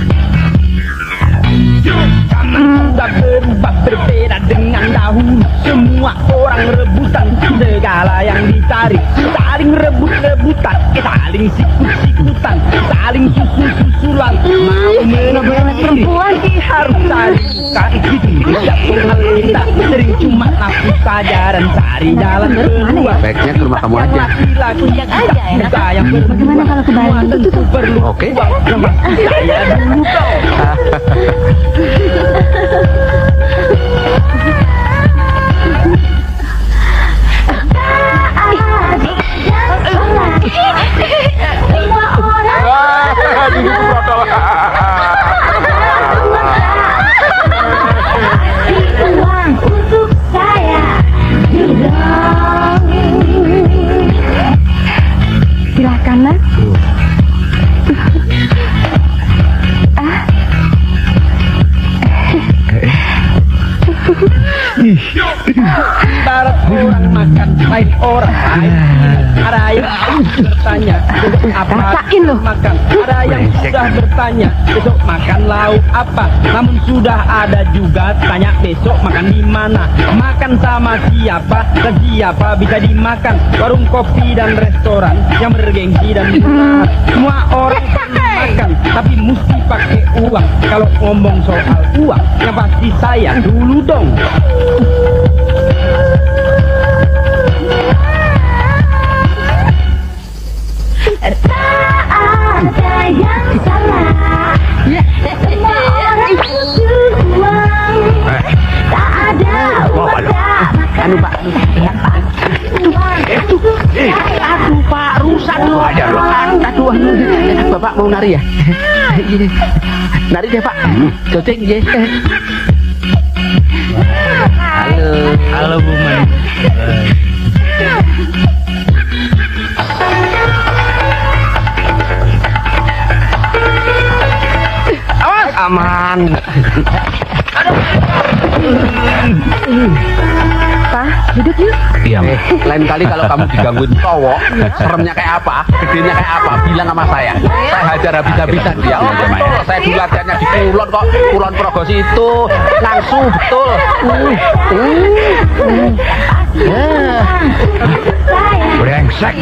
Sudah berubah berbeda dengan dahulu. Semua orang rebutan, segala yang dicari. Saling rebut-rebutan, saling sikut-sikutan, saling susul-susulan. Mau menang perempuan harus cari bukan gitu. Tidak pernah kita sering cuma nafsu saja dan cari jalan keluar. Baiknya ke rumah kamu aja. Laki-laki yang kita yang Bagaimana kalau ke Bali? semua tentu perlu Oke. uang. Termasuk saya dulu kau. Semua orang uang untuk saya. Silahkan Mas. Ibarat orang makan, lain orang lain. Ada yang bertanya, besok apa Rasain loh. makan. Ada yang sudah bertanya, besok makan lauk apa. Namun sudah ada juga tanya besok makan di mana. Makan sama siapa dan siapa bisa dimakan. Warung kopi dan restoran yang bergengsi dan murah. Semua orang perlu makan, tapi mesti pakai uang. Kalau ngomong soal uang, yang pasti saya dulu dong. Tak ada yang salah, semua orang butuh uang. Tak ada uang tak makan, yang pasti uang untuk saya. Aduh Pak, rusak loh. Ajar loh. Aduh, Bapak mau nari ya? Nari deh Pak. Cocok ya. Halo Bu Man. Aman. Pak, duduk yuk. Iya. Lain kali kalau kamu digangguin cowok, seremnya kayak apa, gedenya kayak apa, bilang sama saya. Saya hajar habis-habisan dia. Oh betul, saya dulu latihannya di Kulon kok. Kulon Progres itu langsung betul. Brengsek.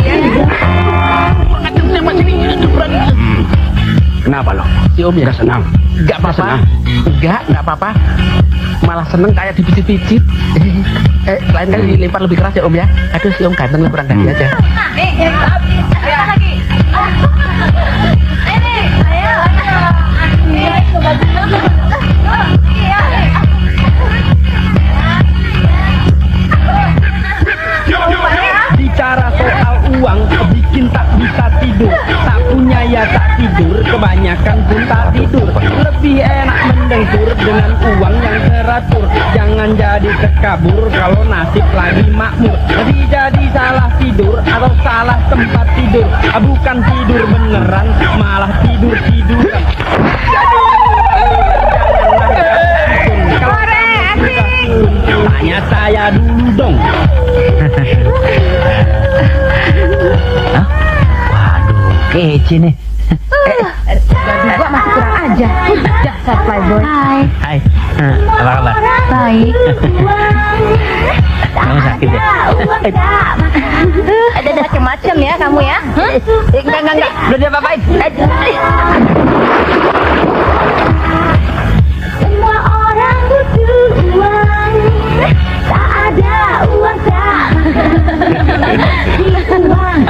Kenapa lo? Si Om ya senang. Enggak apa-apa. Enggak apa-apa. Malah seneng kayak dipicit-picit. Lain kali dilempar lebih keras ya Om ya. Aduh si Om ganteng lemparan kaki aja. Bicara soal uang bikin tak bisa tidur, tak punya ya tak tidur, kebanyakan pun tak tidur. Lebih enak mendengkur dengan uang yang teratur. Jangan jadi terkabur kalau nasib lagi makmur. Jadi salah tidur atau salah tempat tidur, bukan tidur beneran malah tidur-tiduran. Tanya saya dulu dong. Hah? Waduh, kece nih. Gua masih kurang aja. Dasar playboy. Hai. Apa kabar? Baik. Kamu sakit ya? Ada macam-macam ya kamu ya? Enggak. Udah dia apa-apain. Semua orang butuh uang. Tak ada uang tak uang.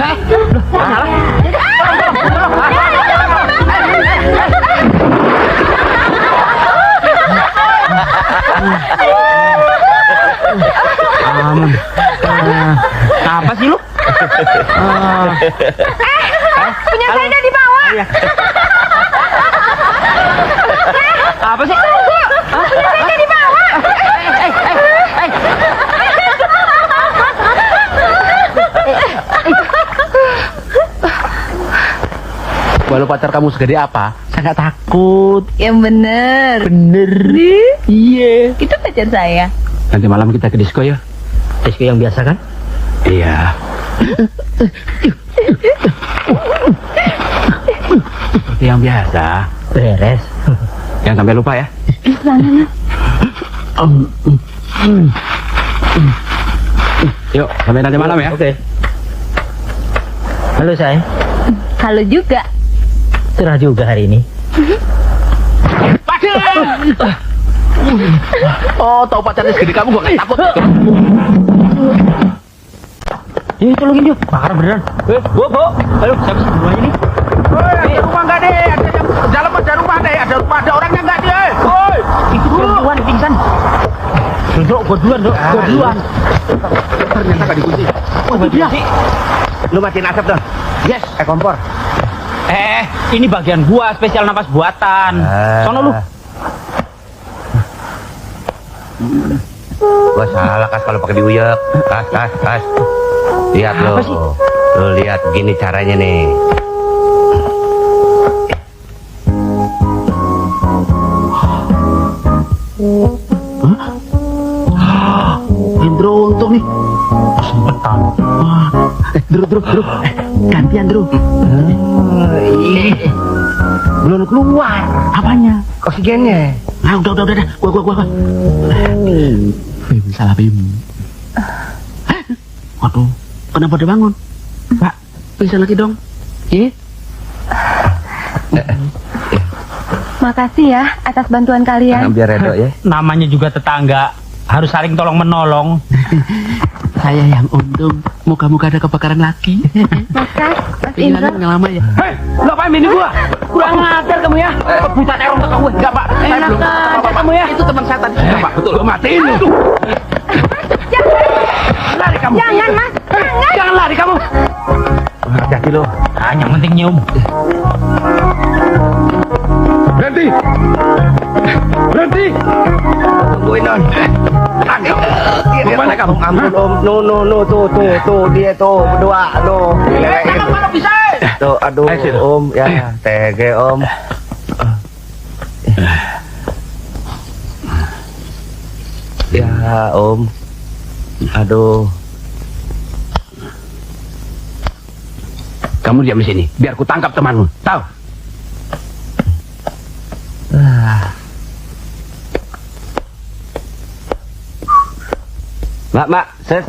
Apa sih lu? Punya saya di bawah. Apa sih? Punya saya di bawah. Walau pacar kamu segede apa, saya nggak takut. Yang bener. Bener. Iya. Itu pacar saya. Nanti malam kita ke disco ya. Disco yang biasa kan? Iya. Seperti yang biasa. Beres. Jangan sampai lupa ya. Yuk, sampai nanti malam ya. Oke. Halo say. Halo juga. Cerah juga hari ini. Oh, tahu pacarnya segede kamu gua nggak takut. Yuk, tolongin yuk. Bakar beneran. Bu. Ayo, siapa sih rumahnya nih? Ada rumah nggak deh? Ada yang dalam ada rumah deh. Ada orangnya nggak deh? Woi, Itu duluan pingsan. Gua duluan. Ternyata nggak dikunci. Oh, dia. Lu matiin asap dong. Yes, kompor. Ini bagian gua spesial napas buatan. Sono lu. Gua salah kas kalau pakai diuyak. Kas. Lihat lo. Apa sih? Lo lihat gini caranya nih. Indro untuk nih. Sempetan. Dru. Gantian Dru. Belum keluar. Apanya? Oksigennya. Ah, udah. Gua. Bim, salah Bim. Waduh, kenapa dia bangun? Pak, bisa lagi dong. Iya. Makasih ya atas bantuan kalian. Biar redo ya. Namanya juga tetangga. Harus saling tolong menolong. Saya yang untung. Muka-muka ada kebakaran lagi. Mas Indro. Pengalaman lama ya. Hei, lu apain bini gua? Kurang ngajar kamu ya. Buta terong ke gue. Enggak, Pak. Saya belum apa-apa kamu ya. Itu teman saya tadi. Enggak, Pak. Betul. Gua matiin lu. Lari kamu. Jangan, Mas. Jangan lari kamu. Hati-hati lo. Yang penting nyium. Berhenti. Tungguin non. Mana kamu? Ampun om. No. Tuh dia tuh berdua. No. Mana bisa? Tuh aduh om. Ya tege om. Ya om. Aduh. Kamu diam di sini. Biar ku tangkap temanmu. Tahu? Mbak, ses.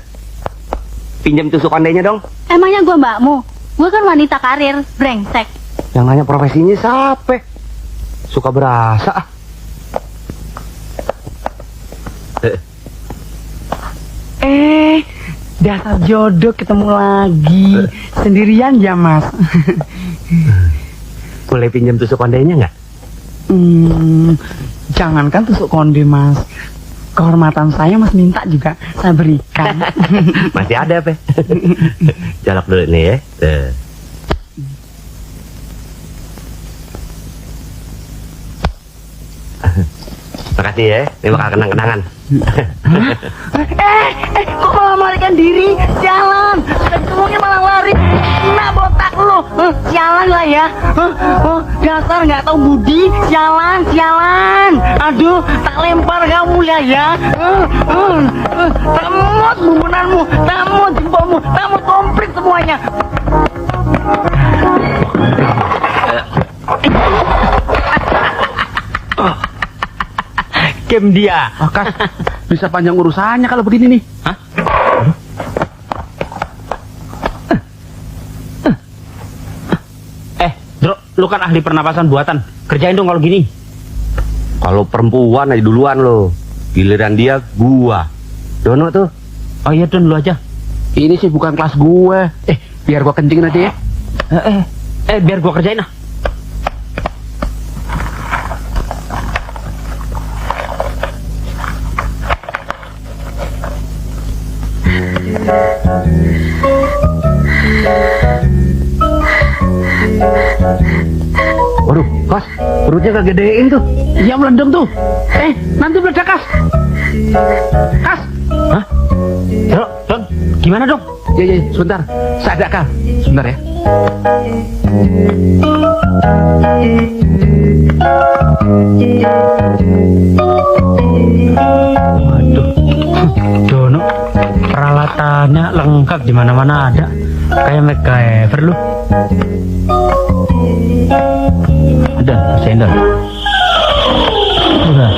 Pinjam tusuk ondenya dong. Emangnya gua mbakmu? Gua kan wanita karir, brengsek. Yang nanya profesinya siapa? suka berasa. Dasar jodoh ketemu lagi. Sendirian ya, Mas? Boleh pinjam tusuk kondenya nggak? Jangankan tusuk konde, Mas. Kehormatan saya Mas minta juga saya berikan. Masih ada, Pe. Jalak dulu nih ya. Tuh. Makasih ya, ini bakal kenang-kenangan. Kok malah melarikan diri? Jalan, sudah ditolongin malah lari. Nah, botak lo, jalan lah ya. Dasar nggak tahu budi, jalan. Aduh, tak lempar kamu ya. Tamut bumbuanmu, tamut jempolmu, tamut komplit semuanya. Game dia. Kas, bisa panjang urusannya kalau begini nih. Hah? Bro, lu kan ahli pernapasan buatan. Kerjain dong kalau gini. Kalau perempuan aja duluan lo. Giliran dia gua. Dono tuh. Oh iya, Don, lu aja. Ini sih bukan kelas gue. Biar gua kencingin aja ya. Biar gua kerjain ah. Waduh, Kas, perutnya kegedein tuh. Iya melendung tuh. Nanti meledak, Kas. Kas. Hah? Don, gimana dong? Ya, sebentar. Saya ada, Kal. Sebentar ya. Waduh, Dono, peralatannya lengkap di mana-mana ada. Kayak MacGyver lu. Don, rasain Don. Udah,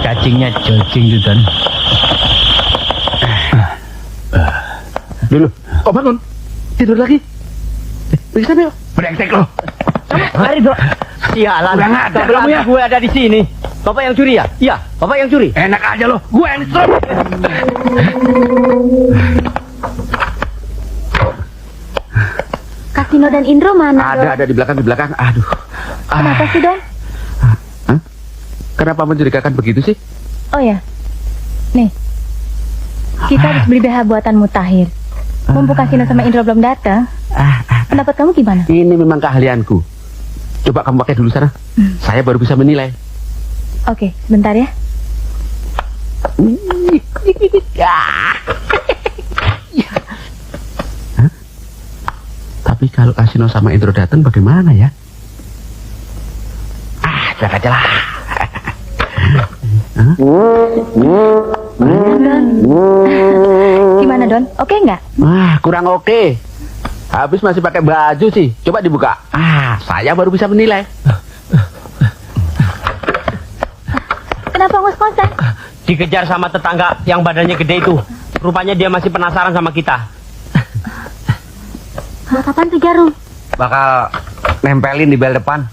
cacingnya cacing tuh Don. Dulu, kok bangun? Tidur lagi? Bisa yuk. Brengsek lo. Mari Bro. Sialan. Udah nggak ada Sebelum kamu ya? gue ada di sini. Bapak yang curi ya? Iya, Bapak yang curi. Enak aja lo. Gue yang diserap. Kasino dan Indro mana, Don? Ada di belakang. Aduh. Kenapa sih, Don? Hah? Kenapa mencurigakan begitu sih? Oh ya, nih, kita harus beli BH buatan Mutahir. Mumpung Kasino sama Indro belum datang, pendapat kamu gimana? Ini memang keahlianku. Coba kamu pakai dulu sana. Saya baru bisa menilai. Oke, sebentar ya. Hah? Tapi kalau Kasino sama Indro datang bagaimana ya? Jangan aja lah. Gimana, Don? Oke nggak? Kurang oke. Habis masih pakai baju sih. Coba dibuka. Saya baru bisa menilai. Kenapa ngos-ngosan? Dikejar sama tetangga yang badannya gede itu. Rupanya dia masih penasaran sama kita. Buat apaan tuh jarum? Bakal nempelin di bel depan.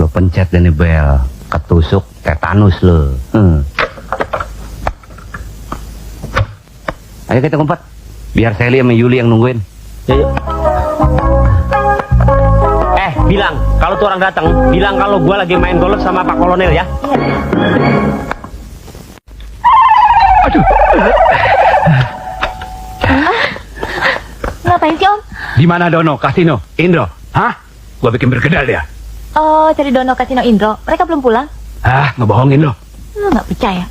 Lo pencet deh nih bel. Ketusuk tetanus lo. Ayo kita ngumpet. Biar Sally sama Yuli yang nungguin. Yuk. Bilang, kalau tuh orang datang, bilang kalau gua lagi main golf sama Pak Kolonel ya. Ngapain sih, Om? Di mana Dono, Kasino, Indro? Hah? Gua bikin berkedal ya. Oh, cari Dono, Kasino, Indro. Mereka belum pulang? Ngebohongin lo. Nggak percaya.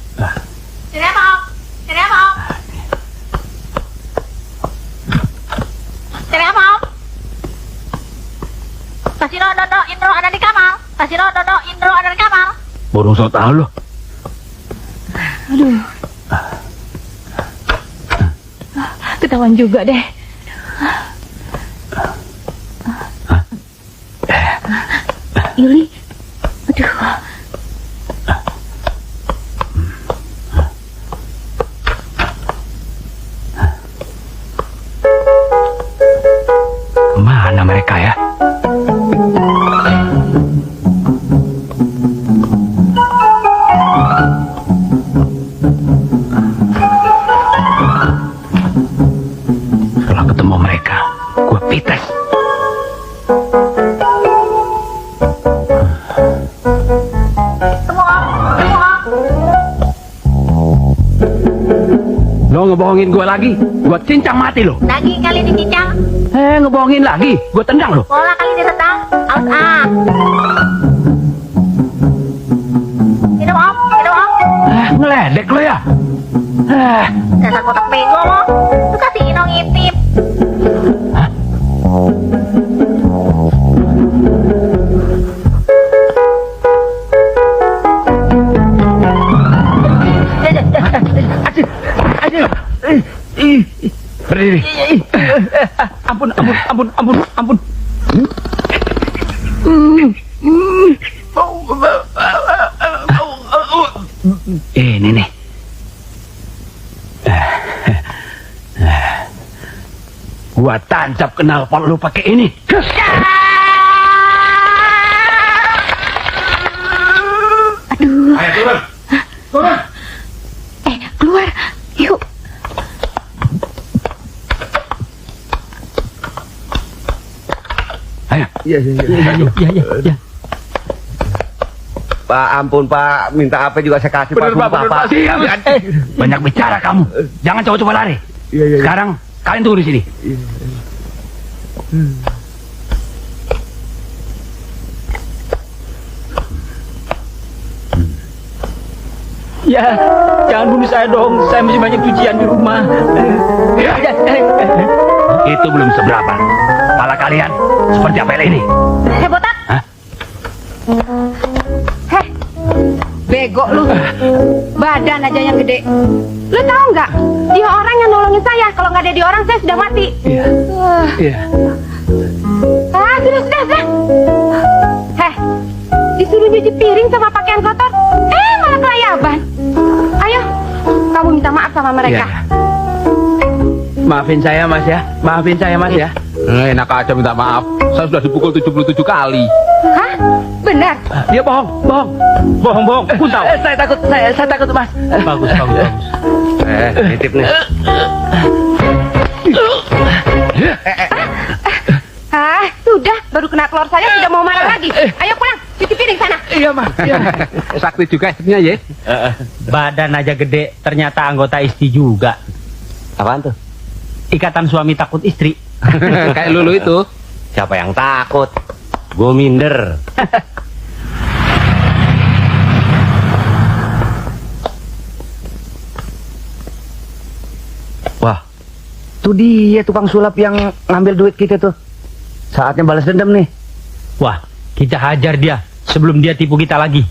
Cari apa, Om? Cari apa, Om? Cari apa, Om? Kasino, Dono, Indro ada di kamar. Kasino, Dono, Indro ada di kamar. Borong so tau lo. Aduh. Ketahuan juga deh. Yuli. Aduh. kemana mereka ya? Kalau ketemu mereka, gue pites. Lo ngebohongin gue lagi, gue cincang mati lo. Lagi kali dicincang. Ngebohongin lagi, gue tendang lo. Pola kali ditendang. Aus ah. Minum om. Ngeledek lo ya. Dasar kotak bego lo. Lu kasih inong ngintip. Berdiri. Ampun. Ini nih. Gua tancap kenal pot lu pakai ini. Ayo turun. Keluar. Yuk. Ayo. Iya. Pak, ampun Pak, minta apa juga saya kasih Pak. Pak. Banyak bicara kamu. Jangan coba-coba lari. Iya. Sekarang kalian tunggu di sini. Ya, jangan bunuh saya dong. Saya masih banyak cucian di rumah. Itu belum seberapa. Kepala kalian seperti apa ini? Hei botak. Hah? Heh, bego lu. Badan aja yang gede. Lu tahu nggak? Dia orang yang nolongin saya. Kalau nggak ada dia orang, saya sudah mati. Iya. Iya. Sudah. Heh, disuruh nyuci piring sama pakaian kotor. Malah kelayaban. Ayo, kamu minta maaf sama mereka. Iya. Maafin saya Mas ya. Enak aja minta maaf. Saya sudah dipukul 77 kali. Hah? Benar? Dia bohong. Ku tahu. Saya takut Mas. Bagus. Nitip nih. Sudah, baru kena telur saya sudah mau marah lagi. Ayo pulang, cuci piring sana. Iya Mas. Sakti juga istrinya ya. Badan aja gede, ternyata anggota istri juga. Apaan tuh? Ikatan suami takut istri. Kayak lulu itu. Siapa yang takut? Gue minder. Wah, tuh dia tukang sulap yang ngambil duit kita tuh. Saatnya balas dendam nih. Wah, kita hajar dia sebelum dia tipu kita lagi.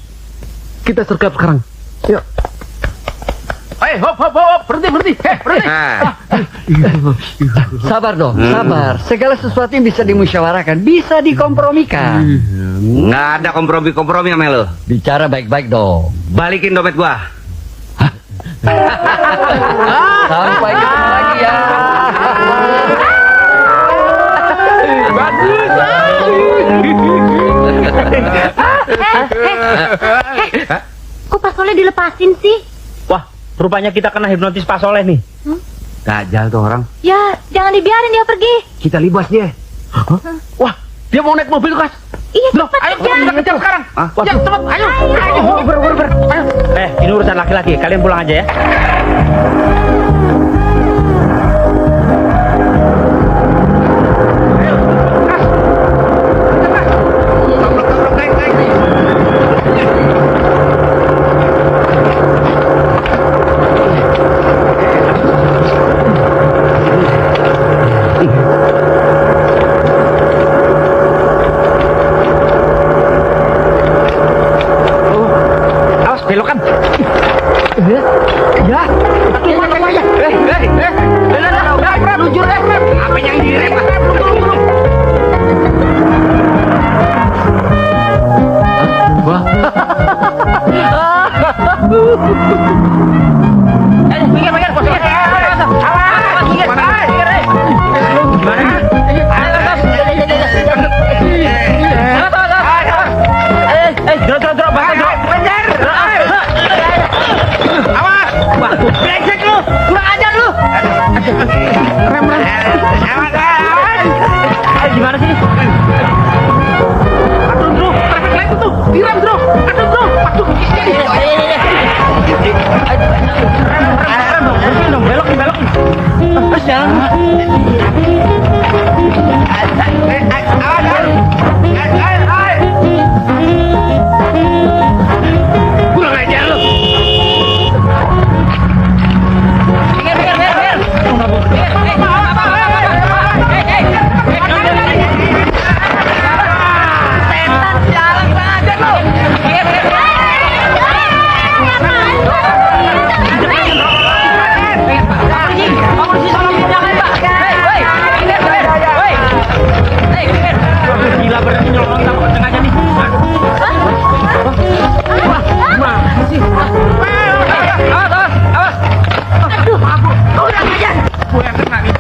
Kita sergap sekarang. Yuk. Hop, berhenti. Berhenti. Sabar dong, sabar. Segala sesuatu yang bisa dimusyawarahkan, bisa dikompromikan. Nggak ada kompromi sama lo. Bicara baik-baik dong. Balikin dompet gua. Sampai ketemu lagi ya. Kok Pak Soleh dilepasin sih? Wah, rupanya kita kena hipnotis Pak Soleh nih. Gajal tuh orang. Ya, jangan dibiarin dia pergi. Kita libas dia. Wah, dia mau naik mobil Kas. Iya, Loh, ayo kita kejar sekarang. Ya, cepat, ayo. Ber. Ayo. Ini urusan laki-laki, kalian pulang aja ya. Belokan. Ya. Lujur deh. Apa yang direm? Wah. Minggir, posisi. Salah. Minggir. Gimana? Gimana sih? Aduh, bro, traffic light tuh, direm, bro. Aduh, bro, aduh. Rem dong, berusin dong, belokin. Terus jalan. Kurang ajar lu. Gila bener nyolong sama kenceng aja nih. Wah, gimana sih? Awas. Aduh, kurang aja. Gue yang kena nih.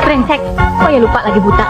Brengsek, kok ya lupa lagi buta.